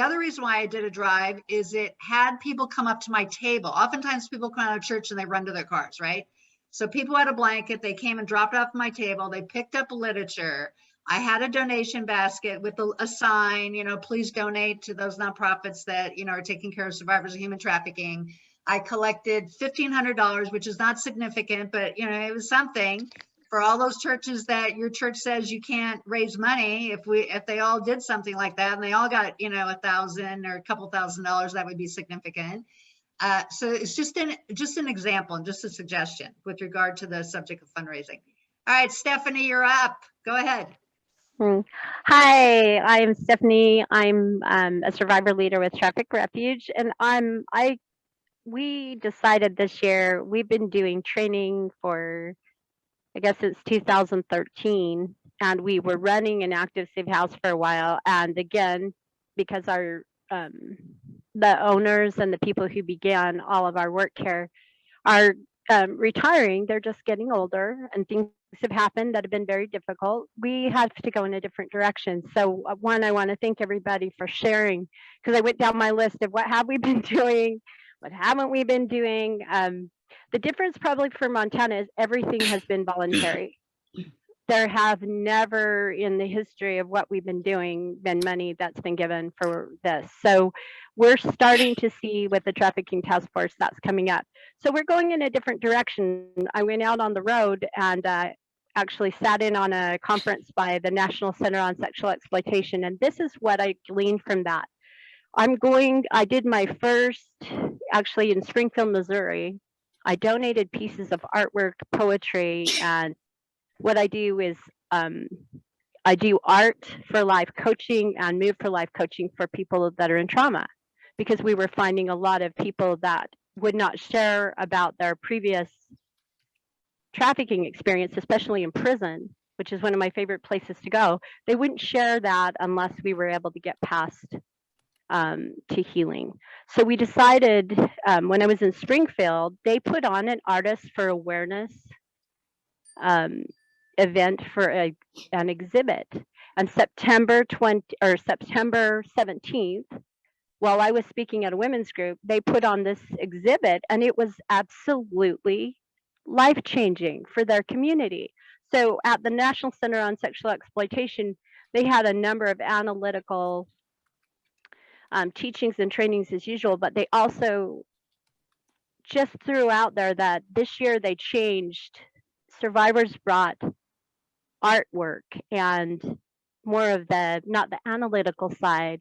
other reason why I did a drive is it had people come up to my table. Oftentimes people come out of church and they run to their cars, right? So people had a blanket, they came and dropped off my table, they picked up literature. I had a donation basket with a sign, please donate to those nonprofits that, are taking care of survivors of human trafficking. I collected $1,500, which is not significant, but it was something. For all those churches that your church says you can't raise money, if they all did something like that and they all got, $1,000 or a couple $1,000, that would be significant. So it's just an example and just a suggestion with regard to the subject of fundraising. All right, Stephanie, you're up. Go ahead. Hi, I'm Stephanie. I'm a survivor leader with Traffic Refuge, and we decided this year we've been doing training for, I guess it's 2013, and we were running an active safe house for a while. And again, because our the owners and the people who began all of our work here are retiring, they're just getting older, and things have happened that have been very difficult. We had to go in a different direction. So one, I want to thank everybody for sharing, because I went down my list of what have we been doing, what haven't we been doing. The difference probably for Montana is everything has been voluntary. There have never in the history of what we've been doing been money that's been given for this. So we're starting to see with the trafficking task force that's coming up. So we're going in a different direction. I went out on the road and actually sat in on a conference by the National Center on Sexual Exploitation. And this is what I gleaned from that. I did my first actually in Springfield, Missouri. I donated pieces of artwork, poetry, and what I do is I do art for life coaching and move for life coaching for people that are in trauma, because we were finding a lot of people that would not share about their previous trafficking experience, especially in prison, which is one of my favorite places to go. They wouldn't share that unless we were able to get past to healing. So we decided when I was in Springfield, they put on an Artists for Awareness event for an exhibit. And September 17th, while I was speaking at a women's group, they put on this exhibit, and it was absolutely life-changing for their community. So at the National Center on Sexual Exploitation, they had a number of analytical teachings and trainings as usual, but they also just threw out there that this year they changed. Survivors brought artwork and more of the, not the analytical side,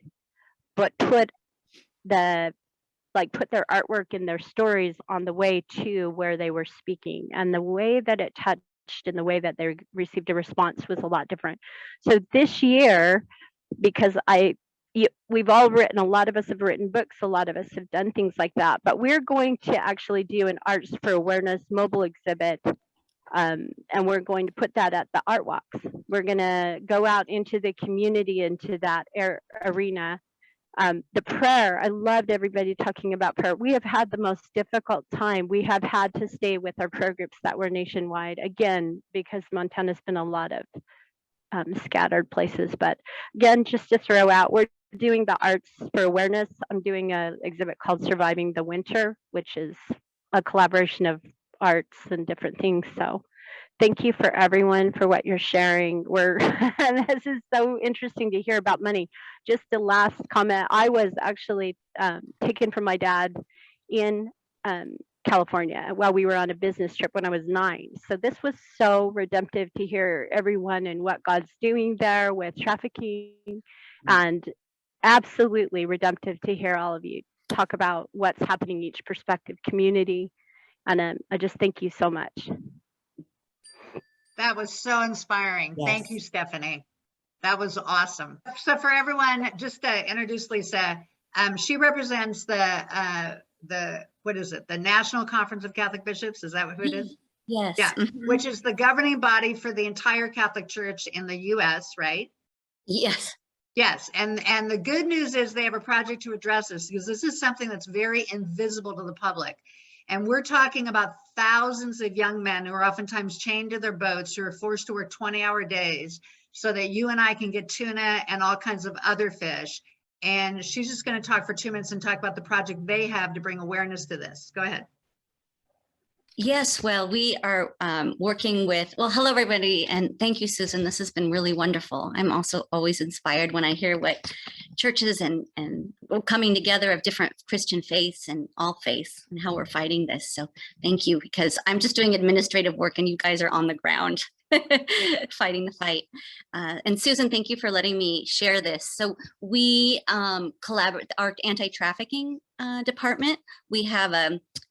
but put their artwork and their stories on the way to where they were speaking, and the way that it touched and the way that they received a response was a lot different. So this year, because we've all written, a lot of us have written books, a lot of us have done things like that, but we're going to actually do an Arts for Awareness mobile exhibit. And we're going to put that at the art walks. We're going to go out into the community, into that arena. The prayer, I loved everybody talking about prayer. We have had the most difficult time. We have had to stay with our prayer groups that were nationwide, again, because Montana's been a lot of scattered places. But again, just to throw out, we're doing the Arts for Awareness. I'm doing an exhibit called Surviving the Winter, which is a collaboration of arts and different things. So thank you for everyone for what you're sharing. This is so interesting to hear about money. Just the last comment, I was actually taken from my dad in California while we were on a business trip when I was 9. So this was so redemptive to hear everyone and what God's doing there with trafficking, and absolutely redemptive to hear all of you talk about what's happening in each perspective community. And I just thank you so much. That was so inspiring. Yes. Thank you, Stephanie. That was awesome. So for everyone, just to introduce Lisa, she represents the what is it? The National Conference of Catholic Bishops. Is that who it is? Yes. Yeah, which is the governing body for the entire Catholic Church in the U.S., right? Yes. Yes, and the good news is they have a project to address this, because this is something that's very invisible to the public. And we're talking about thousands of young men who are oftentimes chained to their boats, who are forced to work 20-hour days so that you and I can get tuna and all kinds of other fish. And she's just going to talk for 2 minutes and talk about the project they have to bring awareness to this. Go ahead. Yes, well, we are working with, well, hello, everybody. And thank you, Susan. This has been really wonderful. I'm also always inspired when I hear what churches and coming together of different Christian faiths and all faiths and how we're fighting this. So thank you, because I'm just doing administrative work and you guys are on the ground fighting the fight. And Susan, thank you for letting me share this. So we collaborate, our anti-trafficking department. We have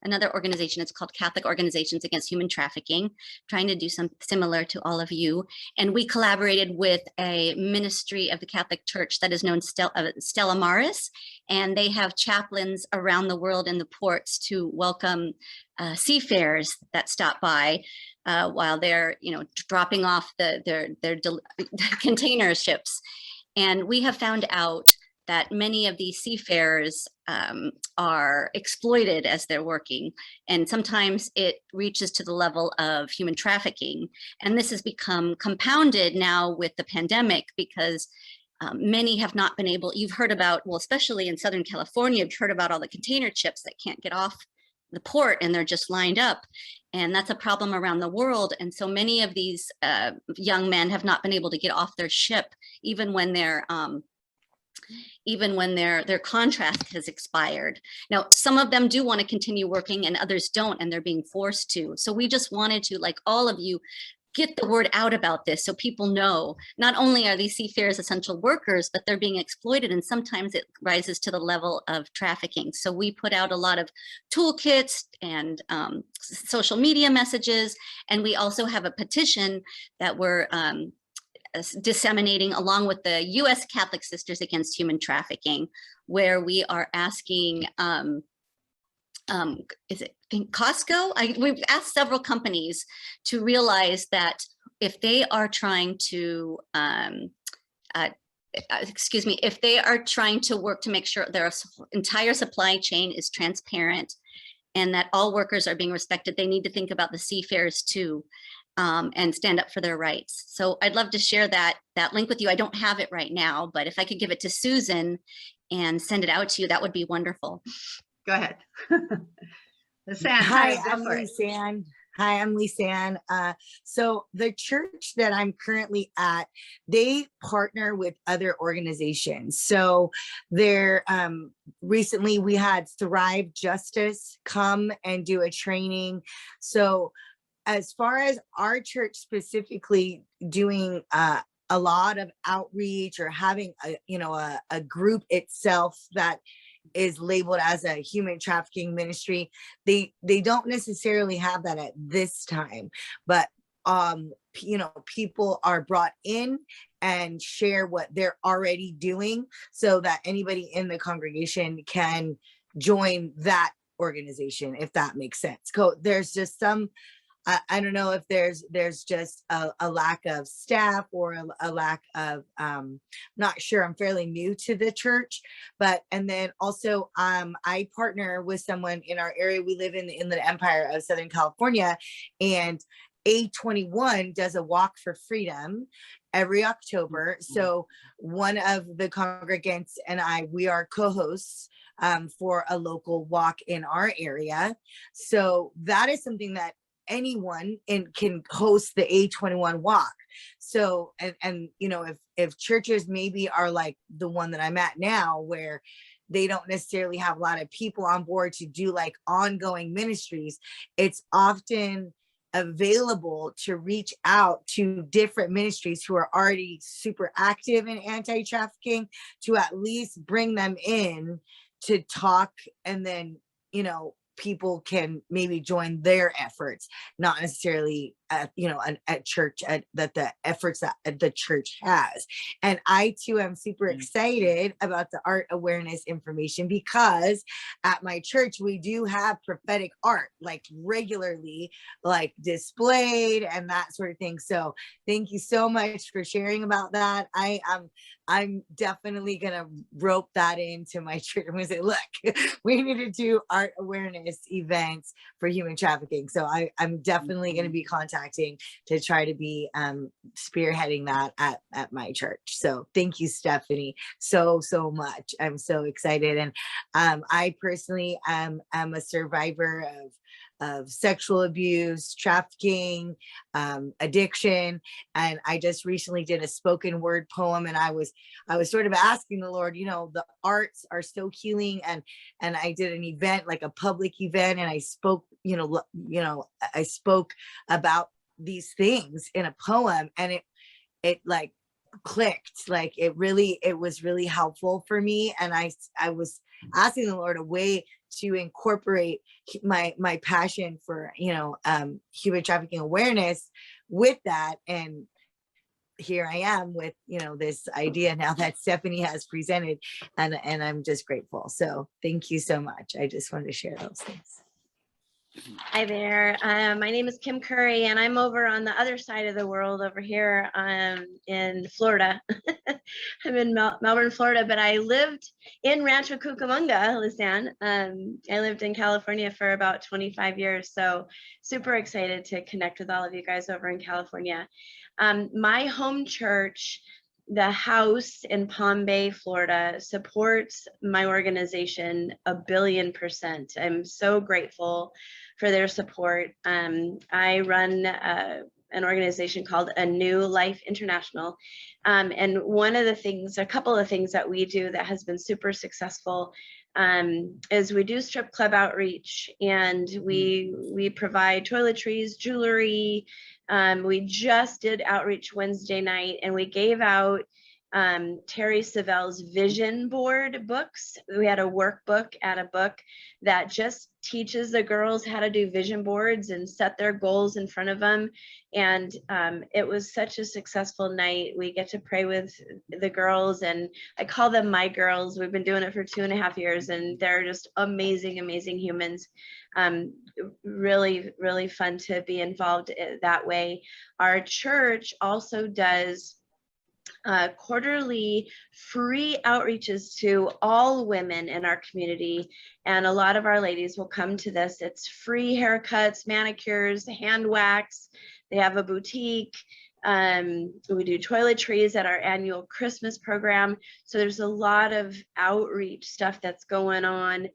another organization. It's called Catholic Organizations Against Human Trafficking, trying to do something similar to all of you. And we collaborated with a ministry of the Catholic Church that is known Stella Maris, and they have chaplains around the world in the ports to welcome seafarers that stop by while they're, dropping off their container ships. And we have found out that many of these seafarers are exploited as they're working. And sometimes it reaches to the level of human trafficking. And this has become compounded now with the pandemic because many have not been able, you've heard about, well, especially in Southern California, you've heard about all the container ships that can't get off the port and they're just lined up. And that's a problem around the world. And so many of these young men have not been able to get off their ship, even when their contract has expired. Now, some of them do want to continue working and others don't, and they're being forced to. So we just wanted to, like all of you, get the word out about this so people know not only are these seafarers essential workers, but they're being exploited, and sometimes it rises to the level of trafficking. So we put out a lot of toolkits and social media messages, and we also have a petition that we're disseminating along with the U.S. Catholic Sisters Against Human Trafficking, where we are asking, is it Costco? We've asked several companies to realize that if they are trying to, if they are trying to work to make sure their entire supply chain is transparent and that all workers are being respected, they need to think about the seafarers too. And stand up for their rights. So I'd love to share that link with you. I don't have it right now, but if I could give it to Susan and send it out to you, that would be wonderful. Go ahead. Hi, I'm Lisanne. Hi, I'm Lisanne. So the church that I'm currently at, they partner with other organizations. So they're recently we had Thrive Justice come and do a training. So as far as our church specifically doing a lot of outreach or having a group itself that is labeled as a human trafficking ministry, they don't necessarily have that at this time, but people are brought in and share what they're already doing so that anybody in the congregation can join that organization, if that makes sense. There's just some, I don't know if there's just a lack of staff or a lack of, not sure, I'm fairly new to the church, and then also I partner with someone in our area. We live in the Empire of Southern California, and A21 does a walk for freedom every October. So one of the congregants and we are co-hosts for a local walk in our area. So that is something that anyone can host the A21 walk. So, and if churches maybe are like the one that I'm at now, where they don't necessarily have a lot of people on board to do like ongoing ministries, it's often available to reach out to different ministries who are already super active in anti-trafficking to at least bring them in to talk, and then people can maybe join their efforts, not necessarily at church, that the efforts that the church has. And I too am super excited about the art awareness information, because at my church we do have prophetic art like regularly like displayed and that sort of thing. So thank you so much for sharing about that. I'm definitely gonna rope that into my church. I'm gonna say, look, we need to do art awareness events for human trafficking. So I'm definitely gonna be contacting to try to be spearheading that at my church. So thank you, Stephanie, so much. I'm so excited. And I personally am a survivor of sexual abuse, trafficking, addiction. And I just recently did a spoken word poem, and I was sort of asking the Lord, the arts are so healing. And I did an event, like a public event, and I spoke, I spoke about these things in a poem, and it like clicked. Like it was really helpful for me. And I was asking the Lord a way to incorporate my passion for, human trafficking awareness with that. And here I am with, this idea now that Stephanie has presented, and I'm just grateful. So thank you so much. I just wanted to share those things. Hi there. My name is Kim Curry, and I'm over on the other side of the world over here in Florida. I'm in Melbourne, Florida, but I lived in Rancho Cucamonga, Lisanne. I lived in California for about 25 years, so super excited to connect with all of you guys over in California. My home church, the house in Palm Bay, Florida, supports my organization 1,000,000,000%. I'm so grateful for their support. I run an organization called A New Life International. And a couple of things that we do that has been super successful is we do strip club outreach, and we provide toiletries, jewelry. We just did outreach Wednesday night, and we gave out Terry Savelle's vision board books. We had a workbook and a book that just teaches the girls how to do vision boards and set their goals in front of them. And it was such a successful night. We get to pray with the girls, and I call them my girls. We've been doing it for 2.5 years, and they're just amazing, amazing humans. Really, really fun to be involved that way. Our church also does quarterly free outreaches to all women in our community, and a lot of our ladies will come to this. It's free haircuts, manicures, hand wax. They have a boutique. We do toiletries at our annual Christmas program. So there's a lot of outreach stuff that's going on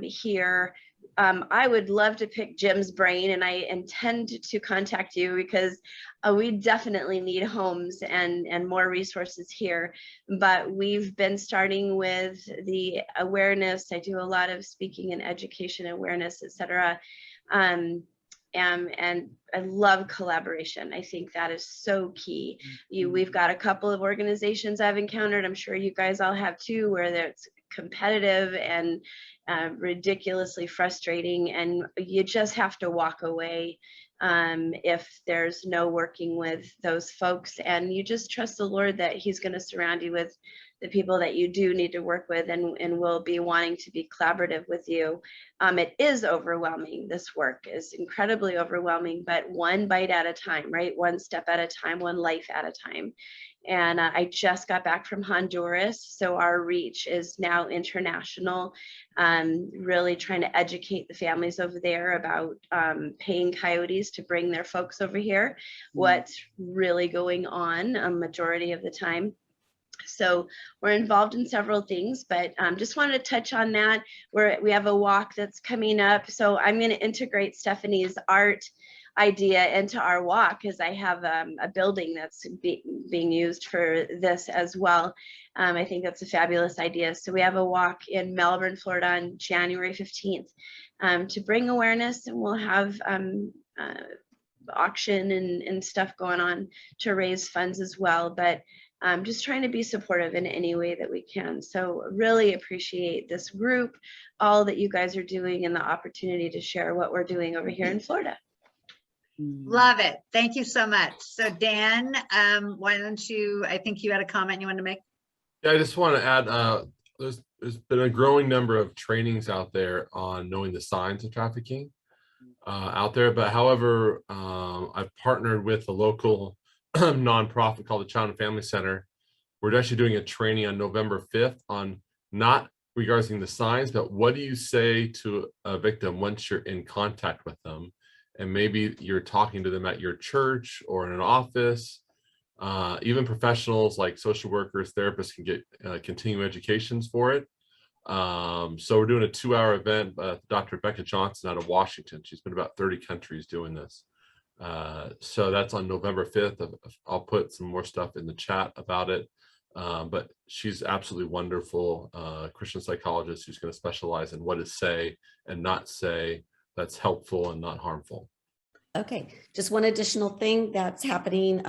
here. I would love to pick Jim's brain, and I intend to contact you because we definitely need homes and more resources here. But we've been starting with the awareness. I do a lot of speaking and education awareness, etc. And I love collaboration. I think that is so key. We've got a couple of organizations I've encountered, I'm sure you guys all have too, where it's competitive and ridiculously frustrating, and you just have to walk away if there's no working with those folks, and you just trust the Lord that he's going to surround you with the people that you do need to work with, and will be wanting to be collaborative with you. It is overwhelming. This work is incredibly overwhelming, but one bite at a time, right? One step at a time, one life at a time. And I just got back from Honduras, so our reach is now international, really trying to educate the families over there about paying coyotes to bring their folks over here, what's really going on a majority of the time. So we're involved in several things, but just wanted to touch on that. We have a walk that's coming up. So I'm going to integrate Stephanie's art idea into our walk, because I have a building that's being used for this as well. I think that's a fabulous idea. So we have a walk in Melbourne, Florida on January 15th to bring awareness, and we'll have auction and stuff going on to raise funds as well. But just trying to be supportive in any way that we can. So really appreciate this group, all that you guys are doing, and the opportunity to share what we're doing over here in Florida. Love it. Thank you so much. So Dan, why don't you, I think you had a comment you wanted to make? Yeah, I just want to add, there's been a growing number of trainings out there on knowing the signs of trafficking out there. But however, I've partnered with a local nonprofit called the Child and Family Center. We're actually doing a training on November 5th on not regarding the signs, but what do you say to a victim once you're in contact with them? And maybe you're talking to them at your church or in an office. Even professionals like social workers, therapists can get continuing educations for it. So we're doing a 2-hour event. Dr. Rebecca Johnson out of Washington. She's been about 30 countries doing this. So that's on November 5th. I'll put some more stuff in the chat about it. But she's absolutely wonderful, Christian psychologist who's going to specialize in what to say and not say that's helpful and not harmful. Okay, just one additional thing that's happening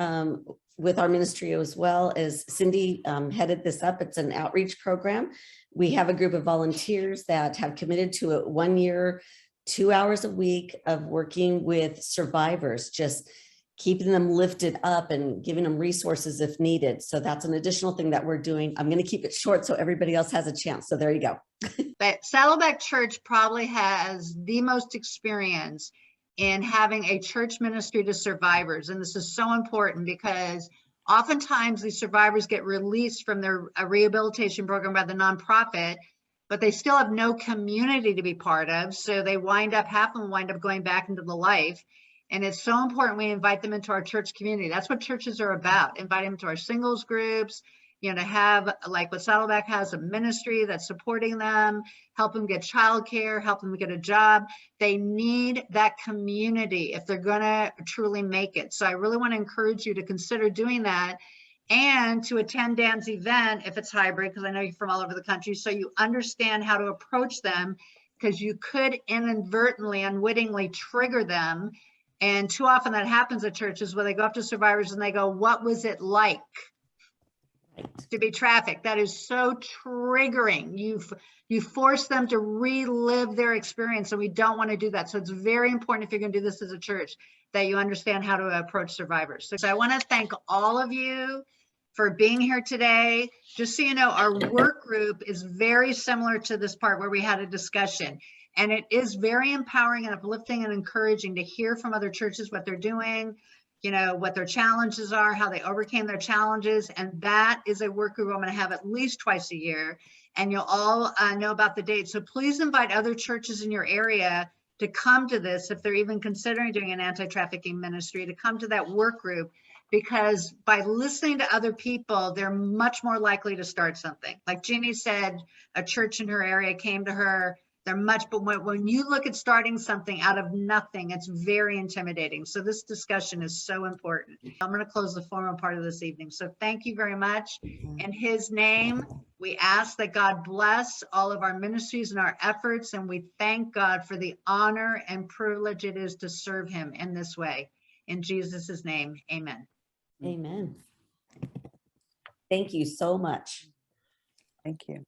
with our ministry as well, as Cindy headed this up. It's an outreach program. We have a group of volunteers that have committed to a 1 year, 2 hours a week of working with survivors, just keeping them lifted up and giving them resources if needed. So that's an additional thing that we're doing. I'm going to keep it short so everybody else has a chance. So there you go. But Saddleback Church probably has the most experience in having a church ministry to survivors. And this is so important because oftentimes these survivors get released from their rehabilitation program by the nonprofit, but they still have no community to be part of. So they half of them wind up going back into the life. And it's so important we invite them into our church community. That's what churches are about. Invite them to our singles groups, to have, like what Saddleback has, a ministry that's supporting them, help them get childcare, help them get a job. They need that community if they're going to truly make it. So I really want to encourage you to consider doing that and to attend Dan's event if it's hybrid, because I know you're from all over the country, so you understand how to approach them, because you could inadvertently, unwittingly trigger them. And too often that happens at churches where they go up to survivors and they go, "What was it like to be trafficked?" That is so triggering. You force them to relive their experience, and we don't want to do that. So it's very important, if you're going to do this as a church, that you understand how to approach survivors. So I want to thank all of you for being here today. Just so you know, our work group is very similar to this part where we had a discussion. And it is very empowering and uplifting and encouraging to hear from other churches what they're doing, what their challenges are, how they overcame their challenges. And that is a work group I'm going to have at least twice a year. And you'll all know about the date. So please invite other churches in your area to come to this, if they're even considering doing an anti-trafficking ministry, to come to that work group, because by listening to other people, they're much more likely to start something. Like Genie said, a church in her area came to her. But when you look at starting something out of nothing, it's very intimidating. So this discussion is so important. I'm going to close the formal part of this evening. So thank you very much. In his name, we ask that God bless all of our ministries and our efforts. And we thank God for the honor and privilege it is to serve him in this way. In Jesus' name, amen. Amen. Thank you so much. Thank you.